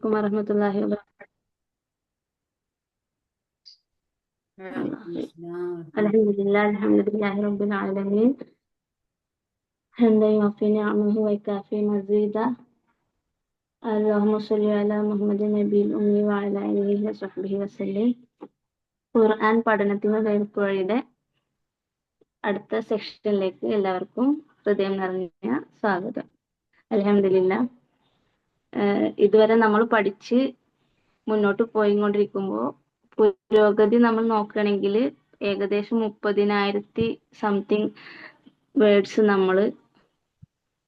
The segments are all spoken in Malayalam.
عليكم ورحمة الله وبركاته. الحمد لله رب العالمين حمدا يوفي نعمه ويكافي مزيدا. اللهم صل على محمد النبي الأمي وعلى آله وصحبه وسلم. ഖുർആൻ പഠനത്തിന് വഴിയുടെ അടുത്ത സെക്ഷനിലേക്ക് എല്ലാവർക്കും ഹൃദയം നിറഞ്ഞ സ്വാഗതം. അൽഹംദുലില്ലാഹ്, ഇതുവരെ നമ്മൾ പഠിച്ച് മുന്നോട്ട് പോയിക്കൊണ്ടിരിക്കുമ്പോൾ പുരോഗതി നമ്മൾ നോക്കുകയാണെങ്കിൽ ഏകദേശം 30,000 സംതിങ് വേർഡ്സ് നമ്മൾ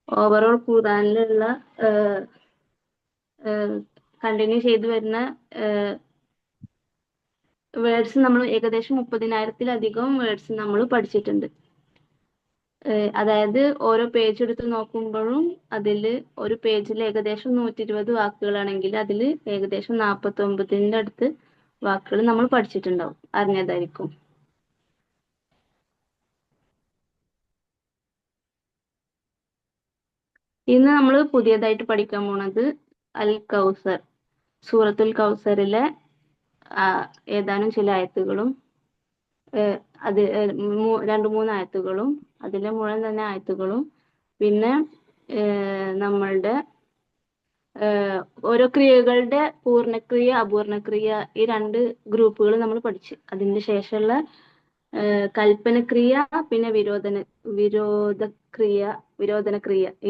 ഓവറോൾ ഖുർആനിലുള്ള കണ്ടിന്യൂ ചെയ്തു വരുന്ന വേർഡ്സ് നമ്മൾ ഏകദേശം 30,000-ലധികം വേർഡ്സ് നമ്മൾ പഠിച്ചിട്ടുണ്ട്. അതായത് ഓരോ പേജ് എടുത്ത് നോക്കുമ്പോഴും അതിൽ ഒരു പേജിൽ ഏകദേശം 120 വാക്കുകളാണെങ്കിൽ അതിൽ ഏകദേശം 49-ന്റെ അടുത്ത് വാക്കുകൾ നമ്മൾ പഠിച്ചിട്ടുണ്ടാവും, അറിഞ്ഞതായിരിക്കും. ഇന്ന് നമ്മൾ പുതിയതായിട്ട് പഠിക്കാൻ പോണത് അൽ കൗസർ, സൂറത്തുൽ കൗസറിലെ ഏതാനും ചില ആയത്തുകളും അത് 2-3 ആയത്തുകളും അതിലെ മുഴുവൻ തന്നെ ആയത്തുകളും പിന്നെ നമ്മളുടെ ഓരോ ക്രിയകളുടെ പൂർണ്ണക്രിയ അപൂർണക്രിയ ഈ 2 ഗ്രൂപ്പുകൾ നമ്മൾ പഠിച്ചു. അതിന് ശേഷമുള്ള കൽപ്പനക്രിയ പിന്നെ വിരോധനക്രിയ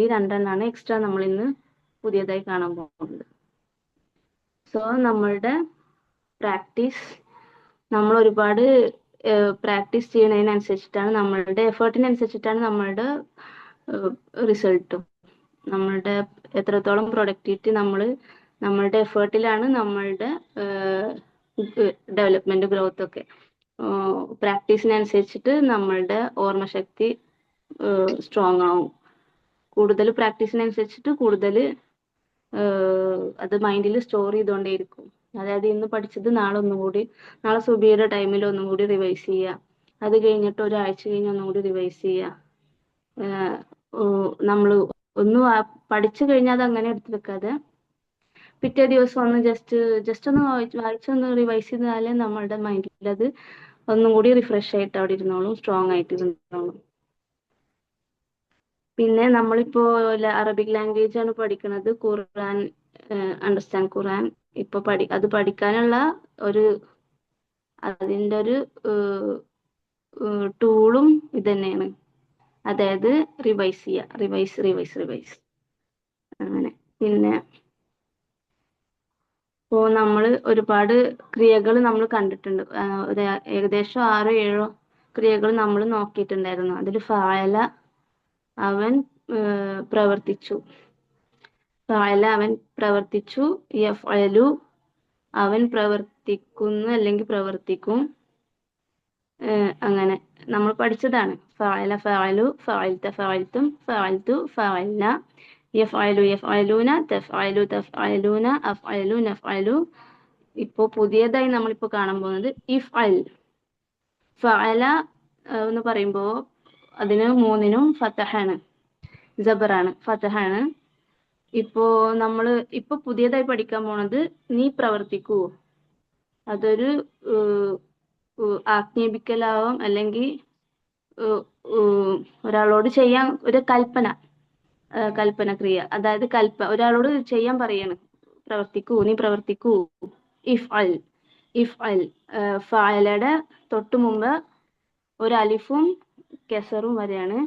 ഈ 2 എക്സ്ട്രാ നമ്മൾ ഇന്ന് പുതിയതായി കാണാൻ പോകുന്നത്. സോ നമ്മളുടെ പ്രാക്ടീസ്, നമ്മൾ ഒരുപാട് പ്രാക്ടീസ് ചെയ്യുന്നതിനനുസരിച്ചിട്ടാണ്, നമ്മളുടെ എഫേർട്ടിനനുസരിച്ചിട്ടാണ് നമ്മളുടെ റിസൾട്ടും. നമ്മളുടെ എത്രത്തോളം പ്രൊഡക്ടിവിറ്റി നമ്മളുടെ എഫേർട്ടിലാണ് നമ്മളുടെ ഡെവലപ്മെന്റ് ഗ്രോത്ത് ഒക്കെ. പ്രാക്ടീസിനനുസരിച്ചിട്ട് നമ്മളുടെ ഓർമ്മശക്തി സ്ട്രോങ് ആവും. കൂടുതൽ പ്രാക്ടീസിനനുസരിച്ചിട്ട് കൂടുതൽ അത് മൈൻഡിൽ സ്റ്റോർ ചെയ്തുകൊണ്ടേയിരിക്കും. അതായത് ഇന്ന് പഠിച്ചത് നാളെ സുബഹിയുടെ ടൈമിൽ ഒന്നും കൂടി റിവൈസ് ചെയ്യുക, അത് കഴിഞ്ഞിട്ട് ഒരാഴ്ച കഴിഞ്ഞ് ഒന്നും കൂടി റിവൈസ് ചെയ്യുക. നമ്മൾ ഒന്ന് പഠിച്ചു കഴിഞ്ഞാൽ അത് അങ്ങനെ എടുത്തു വെക്കാതെ പിറ്റേ ദിവസം ഒന്ന് ജസ്റ്റ് ഒന്ന് വായിച്ചൊന്ന് റിവൈസ് ചെയ്താലേ നമ്മളുടെ മൈൻഡിൽ അത് ഒന്നും കൂടി റിഫ്രഷ് ആയിട്ട് അവിടെ ഇരുന്നോളും, സ്ട്രോങ് ആയിട്ട് ഇരുന്നോളും. പിന്നെ നമ്മളിപ്പോ അറബിക് ലാംഗ്വേജ് ആണ് പഠിക്കുന്നത്. ഖുർആൻ, അണ്ടർസ്റ്റാൻഡ് ഖുർആൻ ഇപ്പൊ അത് പഠിക്കാനുള്ള അതിൻ്റെ ഒരു ടൂളും ഇത് തന്നെയാണ്. അതായത് റിവൈസ് ചെയ്യുക, റിവൈസ് അങ്ങനെ. പിന്നെ ഇപ്പോൾ നമ്മൾ ഒരുപാട് ക്രിയകൾ നമ്മൾ കണ്ടിട്ടുണ്ട്. ഏകദേശം 6-7 ക്രിയകൾ നമ്മൾ നോക്കിയിട്ടുണ്ടായിരുന്നു. അതിൽ ഫഅല അവൻ പ്രവർത്തിച്ചു, യഫ്അലു അവൻ പ്രവർത്തിക്കുന്നു അല്ലെങ്കിൽ പ്രവർത്തിക്കും. അങ്ങനെ നമ്മൾ പഠിച്ചതാണ്. ഫഅല ഫഅലു, ഫഅൽത ഫഅൽതും, ഫഅൽതു ഫഅൽന, യഫ്അലു യഫ്അലൂന, തഫ്അലു തഫ്അലൂന, അഫ്അലു നഫ്അലു. ഇപ്പോൾ പുതിയതായി നമ്മളിപ്പോൾ കാണാൻ പോകുന്നത് ഇഫ്അൽ. ഫഅല എന്ന് പറയുമ്പോൾ അതിന് 3-നും ഫതഹാണ്, ജബറാണ്, ഫതഹാണ്. നമ്മൾ പുതിയതായി പഠിക്കാൻ പോണത് നീ പ്രവർത്തിക്കൂ. അതൊരു ആജ്ഞാപിക്കലാവാം, അല്ലെങ്കിൽ ഒരാളോട് ചെയ്യാൻ ഒരു കൽപ്പന ക്രിയ. അതായത് ഒരാളോട് ചെയ്യാൻ പറയാണ്, നീ പ്രവർത്തിക്കൂ. ഇഫ്അൽ ഫഅലയുടെ തൊട്ടു മുമ്പ് ഒരു അലിഫും കെസറും വരെയാണ്.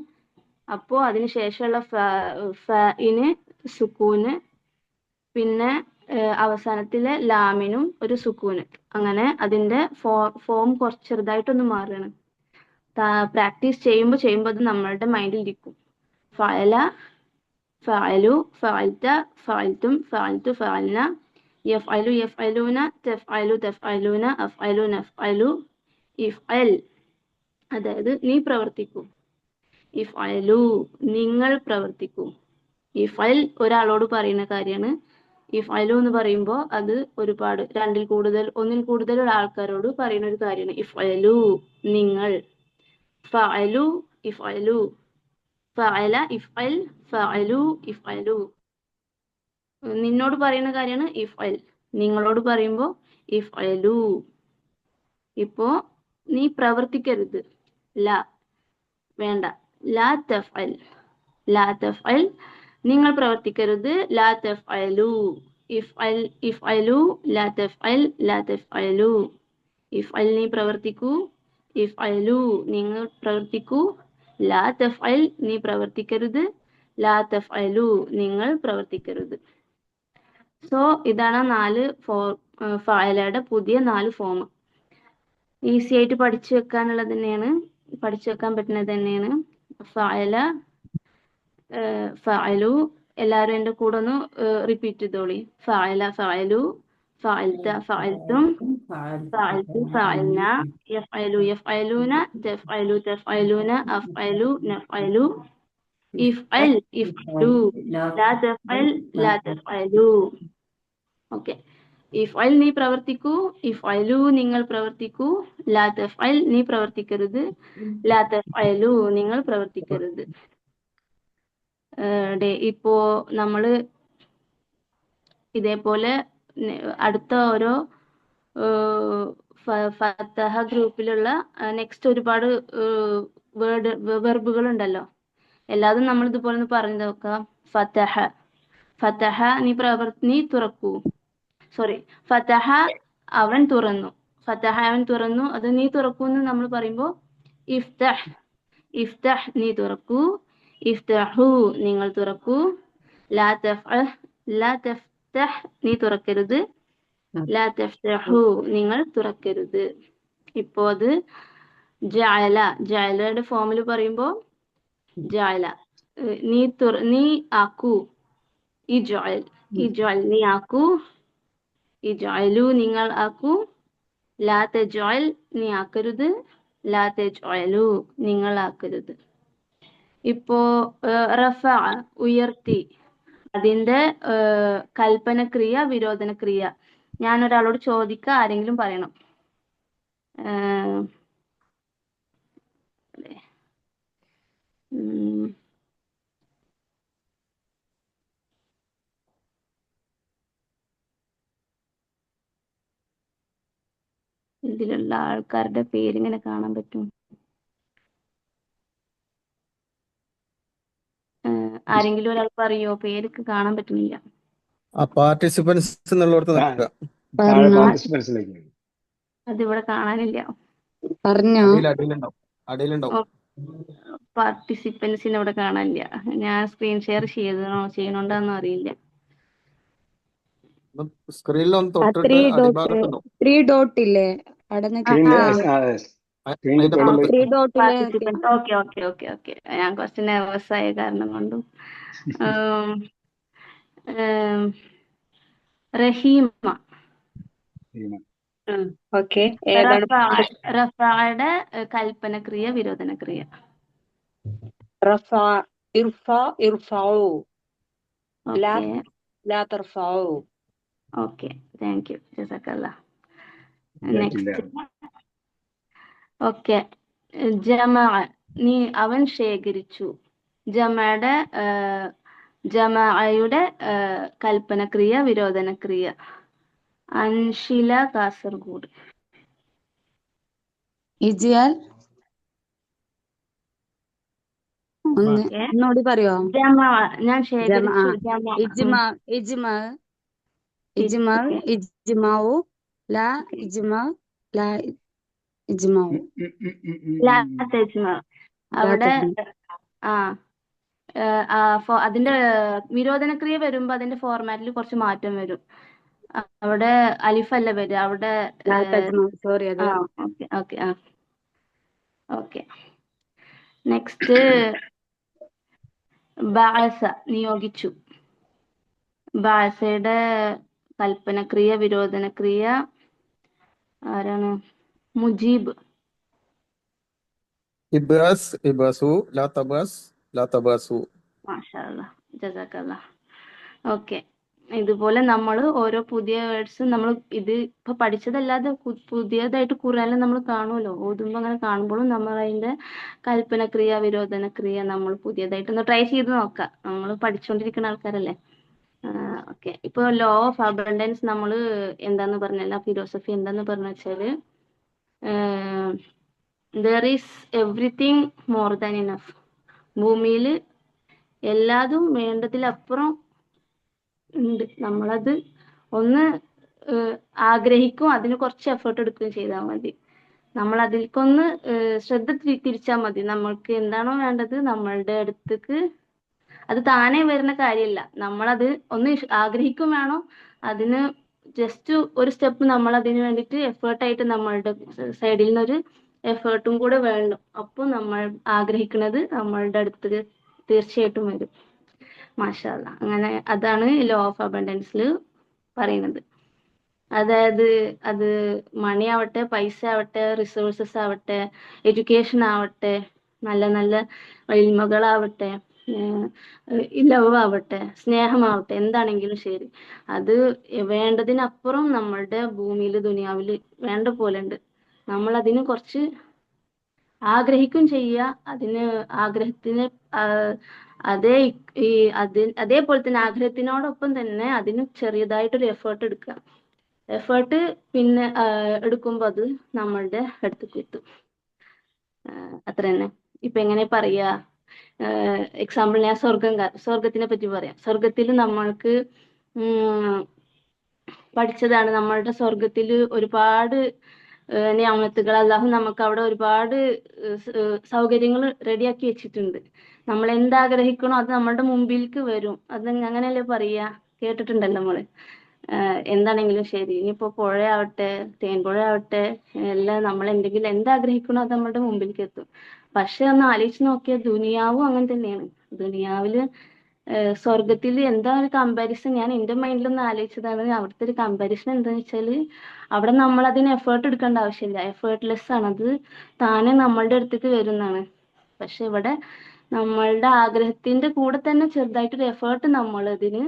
അപ്പോൾ അതിന് ശേഷമുള്ള ഫഇന് സുക്കൂന്, പിന്നെ അവസാനത്തിലെ ലാമിനും ഒരു സുക്കൂന്. അങ്ങനെ അതിന്റെ ഫോം കുറച്ച് ചെറുതായിട്ടൊന്ന് മാറുകയാണ്. പ്രാക്ടീസ് ചെയ്യുമ്പോൾ അത് നമ്മളുടെ മൈൻഡിൽ ഇരിക്കും. ഫഅല ഫഅലു, ഫഅൽത ഫഅൽതും, ഫഅൽതു ഫഅൽന, യഫ്അലു യഫ്അലൂന, തഫ്അലു തഫ്അലൂന, അഫ്അലു നഫ്അലു. ഇഫ്അൽ അതായത് നീ പ്രവർത്തിക്കൂ. ഇഫ്അലു നിങ്ങൾ പ്രവർത്തിക്കൂ. ഇഫ്അൽ ഒരാളോട് പറയുന്ന കാര്യമാണ്. ഇഫ്അലു എന്ന് പറയുമ്പോൾ അത് ഒരുപാട് ഒന്നിൽ കൂടുതലുള്ള ആൾക്കാരോട് പറയുന്ന ഒരു കാര്യമാണ്. ഇഫ്അലു നിങ്ങൾ. ഫഅലു ഇഫ്അലു, ഫഅല ഇഫ്അൽ, ഫഅലു ഇഫ്അലു. നിന്നോട് പറയുന്ന കാര്യമാണ് ഇഫ്അൽ. നിങ്ങളോട് പറയുമ്പോൾ ഇഫ്അലു. ഇപ്പോ നീ പ്രവർത്തിക്കരുത്. ലാ, വേണ്ട. ലാ തഫ്അൽ. ലാ തഫ്അൽ, നിങ്ങൾ പ്രവർത്തിക്കരുത്. ലാ തഫ്അലു. ഇഫ്അൽ, ഇഫ്അലു. ലാ തഫ്അൽ, ലാ തഫ്അലു. ഇഫ്അൽ, നീ പ്രവർത്തിക്കൂ. ഇഫ്അലു, നിങ്ങൾ പ്രവർത്തിക്കൂ. ലാ തഫ്അൽ, നീ പ്രവർത്തിക്കരുത്. ലാ തഫ്അലു, നിങ്ങൾ പ്രവർത്തിക്കരുത്. സോ ഇതാണ് 4 ഫഅലയുടെ പുതിയ 4 ഫോം. ഈസി ആയിട്ട് പഠിച്ചു വെക്കാനുള്ളത് തന്നെയാണ്, പഠിച്ചു വെക്കാൻ പറ്റുന്നത് തന്നെയാണ്. ഫഅല, ഫഅലു. എല്ലാവരും എൻ്റെ കൂടെ ഒന്ന് റിപ്പീറ്റ് ചെയ്തോളി. ഫഅല, ഫഅലു. ഫഅൽത, ഫഅൽതും. ഫഅൽതു, ഫഅൽന. യഫ്അലു, യഫ്അലൂന. തഫ്അലു, തഫ്അലൂന. അഫ്അലു, നഫ്അലു. ഇഫ്അൽ, ഇഫ്അലു. ലാ തഫ്അൽ, ലാ തഫ്അലു. ഓക്കെ. ഇഫ്അൽ, നീ പ്രവർത്തിക്കൂ. ഇഫ്അലു, നിങ്ങൾ പ്രവർത്തിക്കൂ. ലാ തഫ്അൽ, നീ പ്രവർത്തിക്കരുത്. ലാ തഫ്അലു, നിങ്ങൾ പ്രവർത്തിക്കരുത്. ഇപ്പോ നമ്മള് ഇതേപോലെ അടുത്ത ഓരോ ഫതഹ ഗ്രൂപ്പിലുള്ള നെക്സ്റ്റ് ഒരുപാട് വെർബുകൾ ഉണ്ടല്ലോ. എല്ലാതും നമ്മൾ ഇതുപോലെ ഒന്ന് പറഞ്ഞു നോക്കാം. ഫതഹ, ഫതഹ, നീ തുറക്കൂ. സോറി, ഫതഹ, അവൻ തുറന്നു. ഫതഹ, അവൻ തുറന്നു. അത് നീ തുറക്കൂ എന്ന് നമ്മൾ പറയുമ്പോൾ ഇഫ്തഹ്, ഇഫ്തഹ്, നീ തുറക്കൂ. ഇഫ്തഹു, നിങ്ങൾ തുറക്കൂ. ലാ തഫ്അഹ്, ലാ തഫ്തഹ്, നീ തുറക്കരുത്. ലാ തഫ്തഹു, നിങ്ങൾ തുറക്കരുത്. ഇപ്പോ അത് ജഅല, ജഅലയുടെ ഫോമിൽ പറയുമ്പോൾ ജഅല, നീ ആക്കൂ. ഇജ്അൽ, ഇജ്അൽ, നീ ആക്കൂ. ഇജ്അലു, നിങ്ങൾ ആക്കൂ. ലാ തജ്അൽ, നീ ആക്കരുത്. ലാ തജ്അലു, നിങ്ങൾ ആക്കരുത്. ഇപ്പോ റഫഅ, ഉയർത്തി. അതിന്റെ കൽപ്പനക്രിയ, വിരോധനക്രിയ. ഞാൻ ഒരാളോട് ചോദിക്കുക, ആരെങ്കിലും പറയണം. ഇതിലുള്ള ആൾക്കാരുടെ പേരിങ്ങനെ കാണാൻ പറ്റും. ആരെങ്കിലും ഒരാൾ പറയോ? പേരൊക്കെ കാണാൻ പറ്റുന്നില്ല. പാർട്ടിസിപ്പൻസ് എന്നുള്ളടത്ത് നിൽക്കുക. അതിവിടെ കാണാനില്ല. അടിയിലുണ്ടാവും. പാർട്ടിസിപ്പൻസിന് ഇവിടെ കാണാനില്ല. ഞാൻ സ്ക്രീൻ ഷെയർ ചെയ്യണോണ്ടാന്നോ അറിയില്ല. സ്ക്രീനിലൊന്ന് തൊട്ടിട്ട് അടിഭാഗത്തുണ്ടോ? 3 ഡോട്ട് ഇല്ലേ? പാർട്ടിസിപ്പൻസ്. ഓക്കെ. ഞാൻ കുറച്ച് നെർവസ് ആയ കാരണം കൊണ്ടും. റഹീമ, റഫഅയുടെ കൽപ്പനക്രിയ, വിരോധനക്രിയ. ഓക്കെ, താങ്ക് യു, ജസാക്കല്ലാഹ്. നെക്സ്റ്റ്. ഓക്കെ. ജമഅ, അവൻ ശേഖരിച്ചു. ജമഅയുടെ കൽപ്പനക്രിയ, വിരോധനക്രിയ. അൻഷില, കാസർഗോഡ്. ഇജ്അൽ, ഒന്നുകൂടി പറയോ? ജമഅ, ഞാൻ ശേഖരിച്ചു. ഇജ്മഉ, ലാ ഇജ്മഉ, ലാ ഇജ്മഉ. ലാ തജ്മഉ. അവിടെ അതിന്റെ വിരോധനക്രിയ വരുമ്പോ അതിന്റെ ഫോർമാറ്റിൽ കുറച്ച് മാറ്റം വരും. അവിടെ അലിഫല്ല വരിക. അവിടെ ഓക്കെ. നെക്സ്റ്റ്, ബഅസ, നിയോഗിച്ചു. ബഅസയുടെ കൽപ്പനക്രിയ, വിരോധനക്രിയ ആരാണ്? മുജീബ്. ഇബ്അസ്, ഇബ്അസു. ലാ തബ്അസ്, ലാ തബ്അസു. മാഷാ അല്ലാഹ്, ജസാക്കല്ലാഹ്. ഓക്കെ. ഇതുപോലെ നമ്മൾ ഓരോ പുതിയ വേർഡ്സ് നമ്മൾ ഇത് ഇപ്പൊ പഠിച്ചതല്ലാതെ പുതിയതായിട്ട് ഖുർആനിൽ നമ്മൾ കാണുമല്ലോ. ഓതുമ്പോൾ അങ്ങനെ കാണുമ്പോഴും നമ്മൾ അതിന്റെ കൽപ്പനക്രിയ, വിരോധനക്രിയ നമ്മൾ പുതിയതായിട്ടൊന്ന് ട്രൈ ചെയ്ത് നോക്കാം. നമ്മൾ പഠിച്ചുകൊണ്ടിരിക്കുന്ന ആൾക്കാരല്ലേ. ഓക്കെ. ഇപ്പൊ ലോ ഓഫ് അബണ്ടൻസ് നമ്മൾ എന്താന്ന് പറഞ്ഞാൽ ഫിലോസഫി എന്താന്ന് പറഞ്ഞു വെച്ചാല് there is everything more than enough. ഭൂമിയിൽ എല്ലാതും വേണ്ടതിലപ്പുറം ഉണ്ട്. നമ്മളത് ഒന്ന് ആഗ്രഹിക്കും, അതിന് കുറച്ച് എഫേർട്ട് എടുക്കുകയും ചെയ്താൽ മതി. നമ്മൾ അതിൽക്കൊന്ന് ശ്രദ്ധ തിരിച്ചാൽ മതി. നമ്മൾക്ക് എന്താണോ വേണ്ടത് നമ്മളുടെ അടുത്തേക്ക് അത് താനേ വരുന്ന കാര്യമല്ല. നമ്മളത് ഒന്ന് ആഗ്രഹിക്കും വേണം. അതിന് ജസ്റ്റ് ഒരു സ്റ്റെപ്പ് നമ്മൾ അതിന് വേണ്ടിയിട്ട് എഫേർട്ടായിട്ട് നമ്മളുടെ സൈഡിൽ നിന്നൊരു എഫേർട്ടും കൂടെ വേണം. അപ്പോൾ നമ്മൾ ആഗ്രഹിക്കുന്നത് നമ്മളുടെ അടുത്ത് തീർച്ചയായിട്ടും വരും. മാഷാ അല്ലാ. അങ്ങനെ അതാണ് ലോ ഓഫ് അബണ്ടൻസിൽ പറയുന്നത്. അതായത് അത് മണി ആവട്ടെ, പൈസ ആവട്ടെ, റിസോഴ്സസ് ആവട്ടെ, എഡ്യൂക്കേഷൻ ആവട്ടെ, നല്ല നല്ല ഇൽമകളാവട്ടെ, ലവ് ആവട്ടെ, സ്നേഹമാവട്ടെ, എന്താണെങ്കിലും ശരി, അത് വേണ്ടതിനപ്പുറം നമ്മളുടെ ഭൂമിയിൽ ദുനിയാവിൽ വേണ്ട പോലെ ഉണ്ട്. നമ്മൾ അതിന് കുറച്ച് ആഗ്രഹിക്കും ചെയ്യുക. അതിന് ആഗ്രഹത്തിന് അതേ ഈ അതേപോലെ തന്നെ ആഗ്രഹത്തിനോടൊപ്പം തന്നെ അതിന് ചെറിയതായിട്ടൊരു എഫേർട്ട് എടുക്കുക. എഫേർട്ട് പിന്നെ എടുക്കുമ്പോൾ അത് നമ്മളുടെ അടുത്തേക്ക് എത്തും. അത്ര തന്നെ. ഇപ്പൊ എങ്ങനെ പറയാ, എക്സാമ്പിൾ ഞാൻ സ്വർഗത്തിനെ പറ്റി പറയാം. സ്വർഗത്തിൽ നമ്മൾക്ക് പഠിച്ചതാണ്. നമ്മളുടെ സ്വർഗത്തിൽ ഒരുപാട് നിയമത്തുകൾ അല്ലാഹു നമുക്ക് അവിടെ ഒരുപാട് സൗകര്യങ്ങൾ റെഡിയാക്കി വെച്ചിട്ടുണ്ട്. നമ്മൾ എന്താഗ്രഹിക്കണോ അത് നമ്മളുടെ മുമ്പിലേക്ക് വരും. അത് അങ്ങനെയല്ലേ പറയാ, കേട്ടിട്ടുണ്ടല്ലോ നമ്മള്. എന്താണെങ്കിലും ശരി, ഇനിയിപ്പോ പുഴയാവട്ടെ, തേൻപുഴ ആവട്ടെ, എല്ലാം നമ്മൾ എന്തെങ്കിലും എന്താഗ്രഹിക്കണോ അത് നമ്മളുടെ മുമ്പിലേക്ക് എത്തും. പക്ഷെ ഒന്ന് ആലോചിച്ച് നോക്കിയാൽ ദുനിയാവും അങ്ങനെ തന്നെയാണ്. ദുനിയാവില് സ്വർഗത്തിൽ എന്താ ഒരു കമ്പാരിസൺ, ഞാൻ എന്റെ മൈൻഡിലൊന്ന് ആലോചിച്ചതാണ്. അവിടുത്തെ ഒരു കമ്പാരിസൺ എന്താന്ന് വെച്ചാല് അവിടെ നമ്മൾ അതിന് എഫേർട്ട് എടുക്കേണ്ട ആവശ്യമില്ല. എഫേർട്ട്ലെസ് ആണ്. അത് താനെ നമ്മളുടെ അടുത്തേക്ക് വരുന്നതാണ്. പക്ഷെ ഇവിടെ നമ്മളുടെ ആഗ്രഹത്തിന്റെ കൂടെ തന്നെ ചെറുതായിട്ടൊരു എഫേർട്ട് നമ്മൾ അതിന്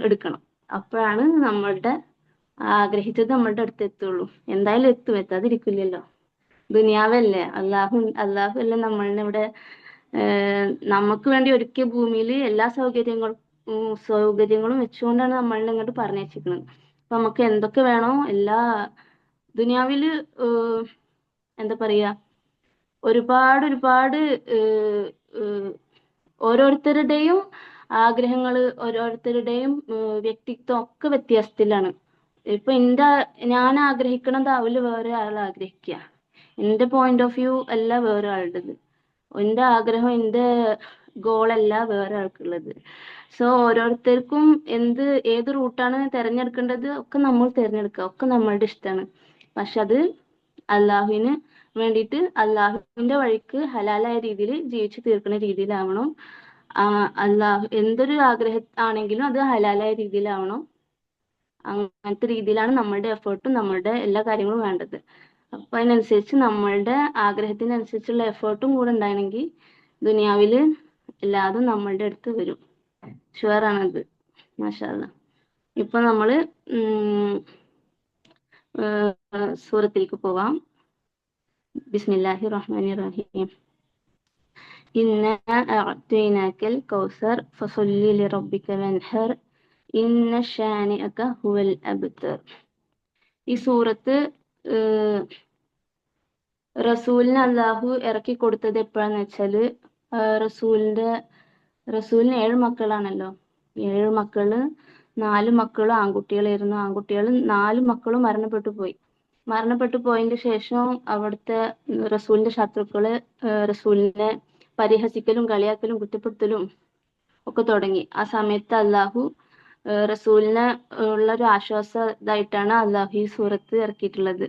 എടുക്കണം. അപ്പോഴാണ് നമ്മളുടെ ആഗ്രഹിച്ചത് നമ്മളുടെ അടുത്ത് എത്തുള്ളൂ. എന്തായാലും എത്തും, എത്താതിരിക്കില്ലല്ലോ. ദുനിയാവല്ലേ, അള്ളാഹു അല്ലേ നമ്മളിനെ ഇവിടെ നമുക്ക് വേണ്ടി ഒരുക്കിയ ഭൂമിയിൽ എല്ലാ സൗകര്യങ്ങളും വെച്ചുകൊണ്ടാണ് നമ്മളിനെ ഇങ്ങോട്ട് പറഞ്ഞയച്ചിരിക്കുന്നത്. അപ്പൊ നമുക്ക് എന്തൊക്കെ വേണോ എല്ലാ ദുനിയാവില് എന്താ പറയാ, ഒരുപാട് ഓരോരുത്തരുടെയും ആഗ്രഹങ്ങള്, ഓരോരുത്തരുടെയും വ്യക്തിത്വം ഒക്കെ വ്യത്യാസത്തിലാണ്. ഇപ്പൊ ഞാൻ ആഗ്രഹിക്കണതാവില്ല വേറെ ആൾ ആഗ്രഹിക്കുക. എന്റെ പോയിന്റ് ഓഫ് വ്യൂ അല്ല വേറെ ആളുടേത്. എന്റെ ആഗ്രഹം, എന്റെ ഗോളല്ല വേറെ ആൾക്കുള്ളത്. സോ ഓരോരുത്തർക്കും ഏത് റൂട്ടാണ് തിരഞ്ഞെടുക്കേണ്ടത് ഒക്കെ നമ്മൾ തിരഞ്ഞെടുക്കുക. ഒക്കെ നമ്മളുടെ ഇഷ്ടമാണ്. പക്ഷെ അത് അള്ളാഹുവിന് വേണ്ടിയിട്ട് അള്ളാഹുവിന്റെ വഴിക്ക് ഹലാലായ രീതിയിൽ ജീവിച്ചു തീർക്കുന്ന രീതിയിലാവണം. അള്ളാഹു എന്തൊരു ആഗ്രഹം ആണെങ്കിലും അത് ഹലാലായ രീതിയിലാവണം. അങ്ങനത്തെ രീതിയിലാണ് നമ്മളുടെ എഫേർട്ടും നമ്മളുടെ എല്ലാ കാര്യങ്ങളും വേണ്ടത്. അപ്പൊ അതിനനുസരിച്ച് നമ്മളുടെ ആഗ്രഹത്തിനനുസരിച്ചുള്ള എഫേർട്ടും കൂടെ ഉണ്ടാണെങ്കിൽ ദുനിയാവില് എല്ലാതും നമ്മളുടെ അടുത്ത് വരും. ഷുവറാണത്. മാഷാ അല്ലാ. ഇപ്പൊ നമ്മള് സൂറത്തിലേക്ക് പോവാം. ബിസ്മില്ലാഹിർ റഹ്മാനിർ റഹീം. ഇന്നാ അഅ്തൈനാക്കൽ കൗസർ ഫസല്ലി ലിറബ്ബിക വൻഹർ ഇന്ന ഷാനിഅക ഹുവൽ അബ്തർ. ഈ സൂറത്ത് റസൂലിന് അള്ളാഹു ഇറക്കി കൊടുത്തത് എപ്പോഴാന്ന് വെച്ചാല്, റസൂലിന് 7 മക്കളാണല്ലോ. 7 മക്കള്, 4 മക്കളും ആൺകുട്ടികളായിരുന്നു. 4 മക്കളും മരണപ്പെട്ടു പോയതിന്റെ ശേഷം അവിടുത്തെ റസൂലിന്റെ ശത്രുക്കള് റസൂലിനെ പരിഹസിക്കലും കളിയാക്കലും കുറ്റപ്പെടുത്തലും ഒക്കെ തുടങ്ങി. ആ സമയത്ത് അള്ളാഹു റസൂലിന് ഉള്ള ഒരു ആശ്വാസമായിട്ടാണ് അള്ളാഹു ഈ സൂറത്ത് ഇറക്കിയിട്ടുള്ളത്.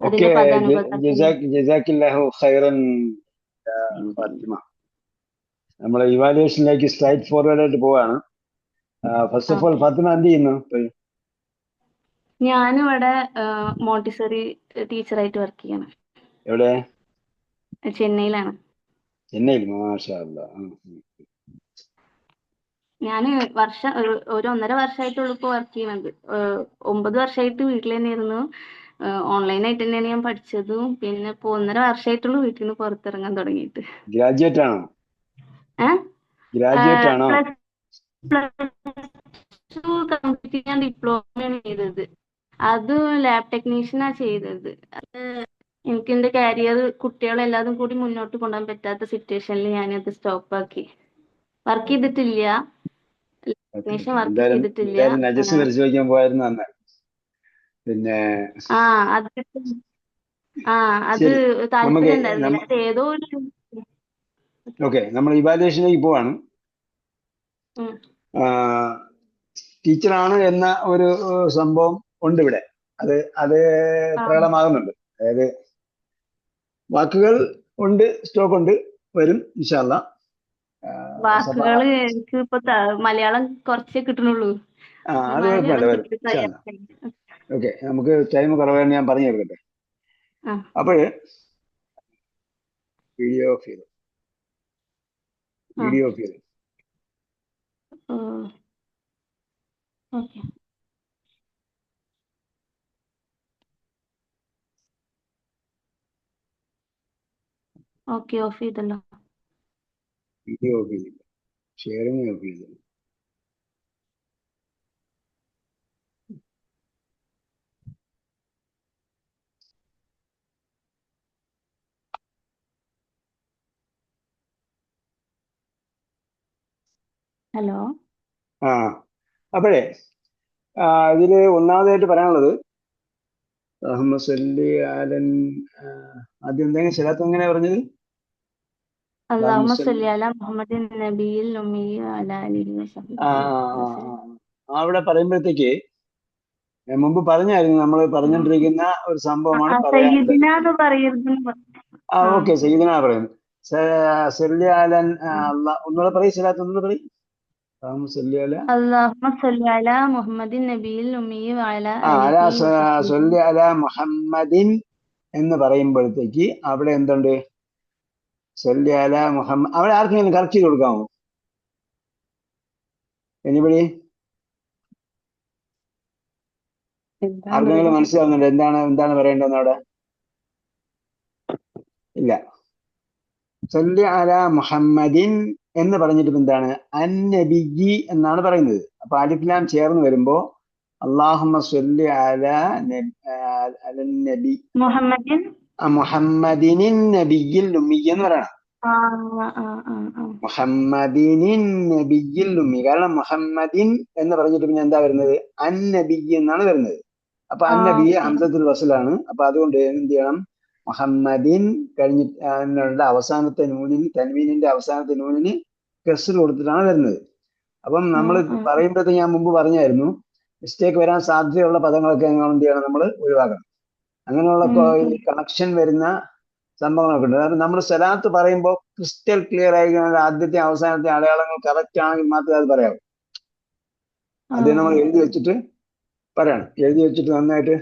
അതിന്റെ ജസാക്കില്ലാഹു ഖൈറൻ ഫാത്തിമ. നമ്മളെ ഇവാലുവേഷനിലേക്ക് സ്ട്രൈറ്റ് ഫോർവേഡ് ആയിട്ട് പോവാണ്. ഫസ്റ്റ് ഓഫ് ഓൾ ഫാത്തിമ എന്ത് ചെയ്യുന്നു? ഞാനിവിടെ മോണ്ടിസറി ടീച്ചറായിട്ട് വർക്ക് ചെയ്യണം. എവിടെ? ചെന്നൈയിലാണ്. ചെന്നൈയിൽ. മാഷാ അല്ലാ. ഞാൻ ഒരു 1.5 വർഷമായിട്ടുള്ളൂ ഇപ്പൊ വർക്ക് ചെയ്യുന്നത്. 9 വർഷമായിട്ട് വീട്ടിൽ തന്നെയായിരുന്നു. ഓൺലൈനായിട്ട് തന്നെയാണ് ഞാൻ പഠിച്ചതും. പിന്നെ ഇപ്പൊ 1.5 വർഷമായിട്ടുള്ളൂ വീട്ടിൽ നിന്ന് പുറത്തിറങ്ങാൻ തുടങ്ങിയിട്ട്. ഗ്രാജുവേറ്റ് ആണോ? ഗ്രാജുവേറ്റ് ആണോ? പ്ലസ് ടു കംപ്ലീറ്റ് ചെയ്യാൻ ഡിപ്ലോമയാണ് ചെയ്തത്. അത് ലാബ് ടെക്നീഷ്യനാ ചെയ്തത്. അത് എനിക്ക് എന്റെ കരിയർ കുട്ടികളെല്ലാതും കൂടി മുന്നോട്ട് കൊണ്ടുപോകാൻ പറ്റാത്ത സിറ്റുവേഷനിൽ ഞാനത് സ്റ്റോപ്പ് ആക്കി. വർക്ക് ചെയ്തിട്ടില്ല, ടെക്നീഷ്യൻ വർക്ക് എന്തായാലും ചെയ്തിട്ടില്ല. എന്തായാലും നജസ് പരിശോധിക്കാൻ പോയായിരുന്നു അന്ന്. പിന്നെ ആ അത് അത് ശരി, നമുക്ക് താല്പര്യം ഉണ്ടായിരുന്നില്ല. അത് ഏതോ ഒരു ഓക്കെ, നമ്മൾ ഇവാലുവേഷനിലേക്ക് പോവാണ്. ഉം. ടീച്ചറാണ് എന്ന ഒരു സംഭവം ഉണ്ട് ഇവിടെ. അത് അത് ആ, പ്രകടമാകുന്നുണ്ട്. അതായത് വാക്കുകൾ ഉണ്ട്, സ്റ്റോക്ക് ഉണ്ട്, വരും ഇൻഷാ അല്ലാ. വാക്കുകള് എനിക്ക് ഇപ്പൊ മലയാളം കുറച്ചേ കിട്ടുന്നുള്ളൂ. അത് കുഴപ്പമില്ല, വരും ഇൻഷാ അല്ലാ. ഓക്കെ, നമുക്ക് ടൈം കുറവാണ്, ഞാൻ പറഞ്ഞു തരട്ടെ. ആ. അപ്പോഴ് വീഡിയോ ഓഫ് ചെയ്തു. വീഡിയോ ഓഫ് ചെയ്തു. ഓക്കെ. ഓക്കെ, ഓഫ് ചെയ്തല്ലോ. വീഡിയോ ഓഫ് ചെയ്തില്ല, ഷെയറിങ് ഓഫ് ചെയ്തില്ല. ഹലോ. അപ്പോഴേ ഇതില് ഒന്നാമതായിട്ട് പറയാനുള്ളത് അഹമ്മദ് സല്ലി ആലൻ. ആദ്യം എന്തെങ്കിലും ശരാത്ത് എങ്ങനെയാ പറഞ്ഞത്? അല്ലാഹുമ്മ സ്വല്ലി അലാ മുഹമ്മദിൻ നബിയിൽ ഉമ്മി വഅലാ ആലിഹി വസഹ്ബിഹി വസല്ലം. അവിടെ പറയുമ്പോഴത്തേക്ക് മുമ്പ് പറഞ്ഞായിരുന്നു, നമ്മൾ പറഞ്ഞുകൊണ്ടിരിക്കുന്ന ഒരു സംഭവമാണ് പറയാനുള്ളത്. സയ്യിദിനാന്ന് പറയരുത്. ഓക്കെ, സയ്യിദിനാ പറയുന്നത്. സല്ലി അലൻ ഒന്നുകൂടെ പറയും, ശരാത്ത് ഒന്നുകൂടെ പറയും. അല്ലാഹുമ്മ സ്വല്ലി അലാ മുഹമ്മദിൻ നബിയിൽ ഉമ്മി വഅലാ അലാ ആലിഹി വസഹ്ബിഹി. സല്ലി അലാ മുഹമ്മദിൻ എന്ന് പറയുമ്പോഴത്തേക്ക് അവിടെ എന്തുണ്ട്? സല്ലി അലാ മുഹമ്മദ്. അവിടെ ആർക്കെങ്കിലും കറക്റ്റ് ചെയ്ത് കൊടുക്കാമോ? എനിബഡി? ആർക്കെങ്കിലും മനസ്സിലാവുന്നുണ്ട് എന്താണ് പറയേണ്ടതെന്ന് അവിടെ? ഇല്ല. സല്ലി അലാ മുഹമ്മദിൻ എന്ന് പറഞ്ഞിട്ട് എന്താണ്? അന്നബിയ്യി എന്നാണ് പറയുന്നത്. അപ്പൊ അലിഫ് ലാം ചേർന്ന് വരുമ്പോ അല്ലാഹുമ്മ സ്വല്ലി അലാ നബി മുഹമ്മദിനിൻ നബിയിൽ ഉമ്മി എന്ന് പറയണം. മുഹമ്മദിനിൻ നബിയിൽ ഉമ്മി. കാരണം മുഹമ്മദിൻ എന്ന് പറഞ്ഞിട്ട് പിന്നെ എന്താ വരുന്നത്? അന്നബി എന്നാണ് വരുന്നത്. അപ്പൊ അന്നബി ഹംസത്തുൽ വസ്ലാണ്. അപ്പൊ അതുകൊണ്ട് എന്ത് ചെയ്യണം? മുഹമ്മദിൻ കഴിഞ്ഞിട്ട് അവസാനത്തെ നൂനിന്, തൻവീനിന്റെ അവസാനത്തെ നൂനിന് കസ്ർ കൊടുത്തിട്ടാണ് വരുന്നത്. അപ്പം നമ്മൾ പറയുമ്പോഴത്തെ ഞാൻ മുമ്പ് പറഞ്ഞായിരുന്നു, മിസ്റ്റേക്ക് വരാൻ സാധ്യതയുള്ള പദങ്ങളൊക്കെ എന്ത് ചെയ്യണം? നമ്മൾ ഒഴിവാക്കണം. അങ്ങനെയുള്ള ഈ കണക്ഷൻ വരുന്ന സംഭവങ്ങളൊക്കെ ഉണ്ട്. കാരണം നമ്മൾ സലാത്ത് പറയുമ്പോൾ ക്രിസ്റ്റൽ ക്ലിയർ ആയി ആദ്യത്തെ അവസാനത്തെ അടയാളങ്ങൾ കറക്റ്റ് ആണെങ്കിൽ മാത്രമേ അത് പറയാവൂ. അത് നമ്മൾ എഴുതി വെച്ചിട്ട് പറയണം. എഴുതി വെച്ചിട്ട് നന്നായിട്ട്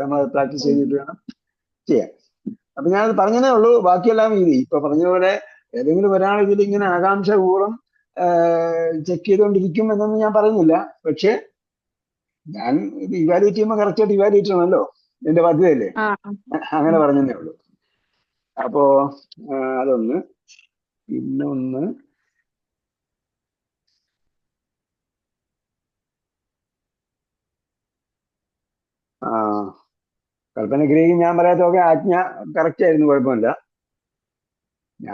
നമ്മൾ പ്രാക്ടീസ് ചെയ്തിട്ട് വേണം ചെയ്യാൻ. അപ്പൊ ഞാനത് പറഞ്ഞതേ ഉള്ളൂ. ബാക്കിയെല്ലാം ഈസി. ഇപ്പൊ പറഞ്ഞതുപോലെ ഏതെങ്കിലും ഒരാൾ ഇതിൽ ഇങ്ങനെ ആകാംക്ഷപൂർവ്വം ചെക്ക് ചെയ്തുകൊണ്ടിരിക്കും എന്നൊന്നും ഞാൻ പറയുന്നില്ല. പക്ഷെ ഞാൻ ഇത് ഇവാലുവേറ്റ് ചെയ്യുമ്പോൾ കറക്റ്റായിട്ട് ഇവാലുവേറ്റ് ചെയ്യണമല്ലോ, എന്റെ ബാധ്യതയല്ലേ. അങ്ങനെ പറഞ്ഞതേ ഉള്ളൂ. അപ്പോ അതൊന്ന്. പിന്നൊന്ന്, കൽപ്പനക്രിയക്ക് ഞാൻ പറയാത്തൊക്കെ ആജ്ഞ കറക്റ്റ് ആയിരുന്നു, കുഴപ്പമില്ല.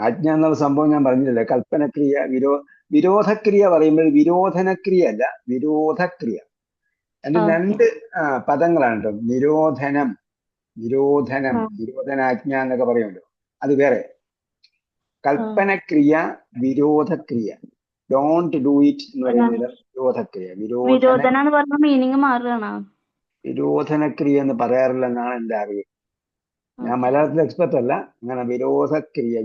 ആജ്ഞ എന്നുള്ള സംഭവം ഞാൻ പറഞ്ഞിട്ടില്ല. കൽപ്പനക്രിയ, വിരോധക്രിയ പറയുമ്പോൾ വിരോധനക്രിയ അല്ല, വിരോധക്രിയ. അതിന്റെ രണ്ട് പദങ്ങളാണ് കേട്ടോ. നിരോധനാജ്ഞ എന്നൊക്കെ പറയുമല്ലോ, അത് വേറെ. കൽപ്പനക്രിയ, വിരോധക്രിയ. ഡോണ്ട് ഡു ഇറ്റ് എന്ന് പറയുന്നത് വിരോധക്രിയ. വിരോധനക്രിയ എന്ന് പറയാറില്ലെന്നാണ് എന്റെ അറിവ്. ഞാൻ മലയാളത്തിൽ എക്സ്പെർട്ട് അല്ല. അങ്ങനെ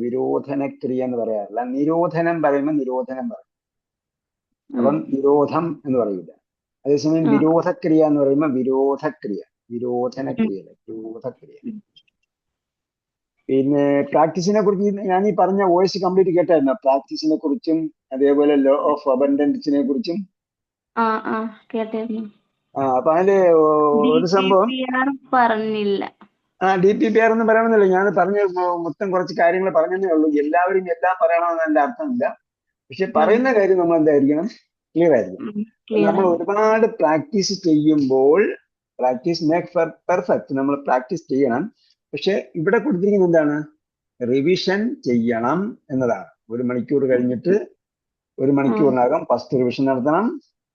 വിരോധനക്രിയ എന്ന് പറയാറില്ല. നിരോധനം പറയുമ്പോൾ നിരോധനം പറയും. അപ്പം നിരോധം എന്ന് പറയില്ല. അതേസമയം വിരോധക്രിയ എന്ന് പറയുമ്പോൾ വിരോധക്രിയ. വിരോധനക്രിയ, വിരോധക്രിയ. പിന്നെ പ്രാക്ടീസിനെ കുറിച്ച് ഞാൻ ഈ പറഞ്ഞ വോയിസ് കംപ്ലീറ്റ് കേട്ടായിരുന്നു. പ്രാക്ടീസിനെ കുറിച്ചും അതേപോലെ ലോ ഓഫ് അബൻഡൻസിനെ കുറിച്ചും. അപ്പൊ അതില് ഒരു സംഭവം പറഞ്ഞില്ല. DPPR എന്ന് പറയണമെന്നില്ല. ഞാൻ പറഞ്ഞ മൊത്തം കുറച്ച് കാര്യങ്ങൾ പറഞ്ഞതേ ഉള്ളൂ. എല്ലാവരും എല്ലാം പറയണമെന്ന് എന്റെ അർത്ഥമില്ല. പക്ഷെ പറയുന്ന കാര്യം നമ്മൾ എന്തായിരിക്കണം, ക്ലിയർ ആയിരിക്കണം. ക്ലിയർ നമ്മൾ ആയി. ഒരുപാട് പ്രാക്ടീസ് ചെയ്യുമ്പോൾ പ്രാക്ടീസ് മേക്ക് പെർഫെക്റ്റ്, നമ്മൾ പ്രാക്ടീസ് ചെയ്യണം. പക്ഷെ ഇവിടെ കൊടുത്തിരിക്കുന്നത് എന്താണ്, റിവിഷൻ ചെയ്യണം എന്നതാണ്. 1 മണിക്കൂർ കഴിഞ്ഞിട്ട് 1 മണിക്കൂറിനകം ഫസ്റ്റ് റിവിഷൻ നടത്തണം,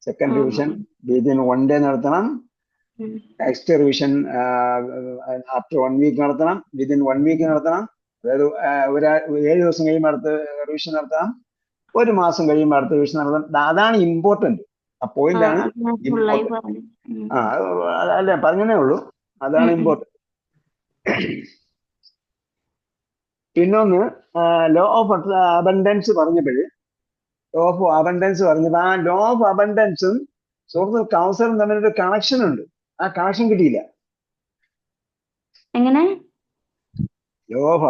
സെക്കൻഡ് റിവിഷൻ വിതിൻ 1 ഡേ നടത്തണം, നെക്സ്റ്റ് റിവിഷൻ ആഫ്റ്റർ 1 വീക്ക് നടത്തണം, വിതിൻ 1 വീക്ക് നടത്തണം, അതായത് 7 ദിവസം കഴിയുമ്പോൾ അടുത്ത റിവിഷൻ നടത്തണം, 1 മാസം കഴിയുമ്പോൾ അടുത്ത റിവിഷൻ നടത്തണം. അതാണ് ഇമ്പോർട്ടന്റ്. ആ പോയിന്റ് ആണ് ഫുള്ളായി ഇമ്പോർട്ടന്റ്. പറഞ്ഞു. അല്ല പറഞ്ഞേ ഉള്ളൂ, അതാണ് ഇമ്പോർട്ടന്റ്. പിന്നൊന്ന് ലോ ഓഫ് അബണ്ടൻസ് പറഞ്ഞപ്പോൾ ആ ലോ ഓഫ് അബണ്ടൻസും സൂറത്തുൽ കൗസറും തമ്മിലൊരു കണക്ഷൻ ഉണ്ട്. ആ കണക്ഷൻ കിട്ടിയില്ല. എങ്ങനെ? ലോ ഓഫ്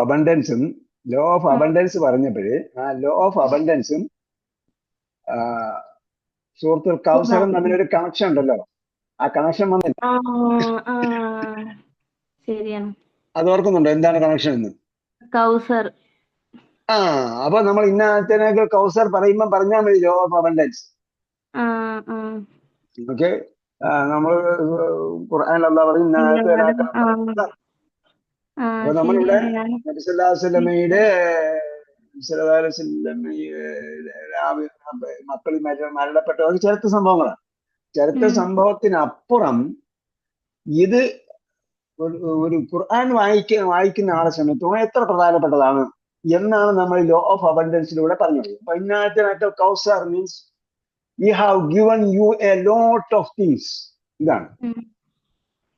അബണ്ടൻസ് പറഞ്ഞപ്പോൾ ആ ലോ ഓഫ് അബണ്ടൻസും സൂറത്തുൽ കൗസറും തമ്മിലൊരു കണക്ഷൻ ഉണ്ടല്ലോ, ആ കണക്ഷൻ വന്നില്ല. ശരിയാണ്. അത് ഓർക്കുന്നുണ്ടോ എന്താണ് കണക്ഷൻ എന്ന്? കൗസർ. അപ്പൊ നമ്മൾ ഇന്നത്തേക്ക് കൗസർ പറയുമ്പോൾ പറഞ്ഞാൽ മതി ലോ ഓഫ് അബണ്ടൻസ്. ഓക്കെ, നമ്മൾ ഖുർആനിൽ അല്ലാഹ് പറയും അപ്പൊ നമ്മളിവിടെ നബി സല്ലല്ലാഹു അലൈഹി വസല്ലമയുടെ മക്കളിൽ മരണപ്പെട്ടവർക്ക് ചരിത്ര സംഭവങ്ങളാണ്. ചരിത്ര സംഭവത്തിനപ്പുറം ഇത് ഒരു ഖുർആൻ വായിക്കുന്ന ആളെ സംബന്ധിച്ചോളം എത്ര പ്രധാനപ്പെട്ടതാണ് എന്നാണ് നമ്മൾ ലോ ഓഫ് അബണ്ടൻസിലൂടെ പറഞ്ഞത്. ഇന്നത്തെ കൗസർ means we have given you a lot of things. ഇതാണ്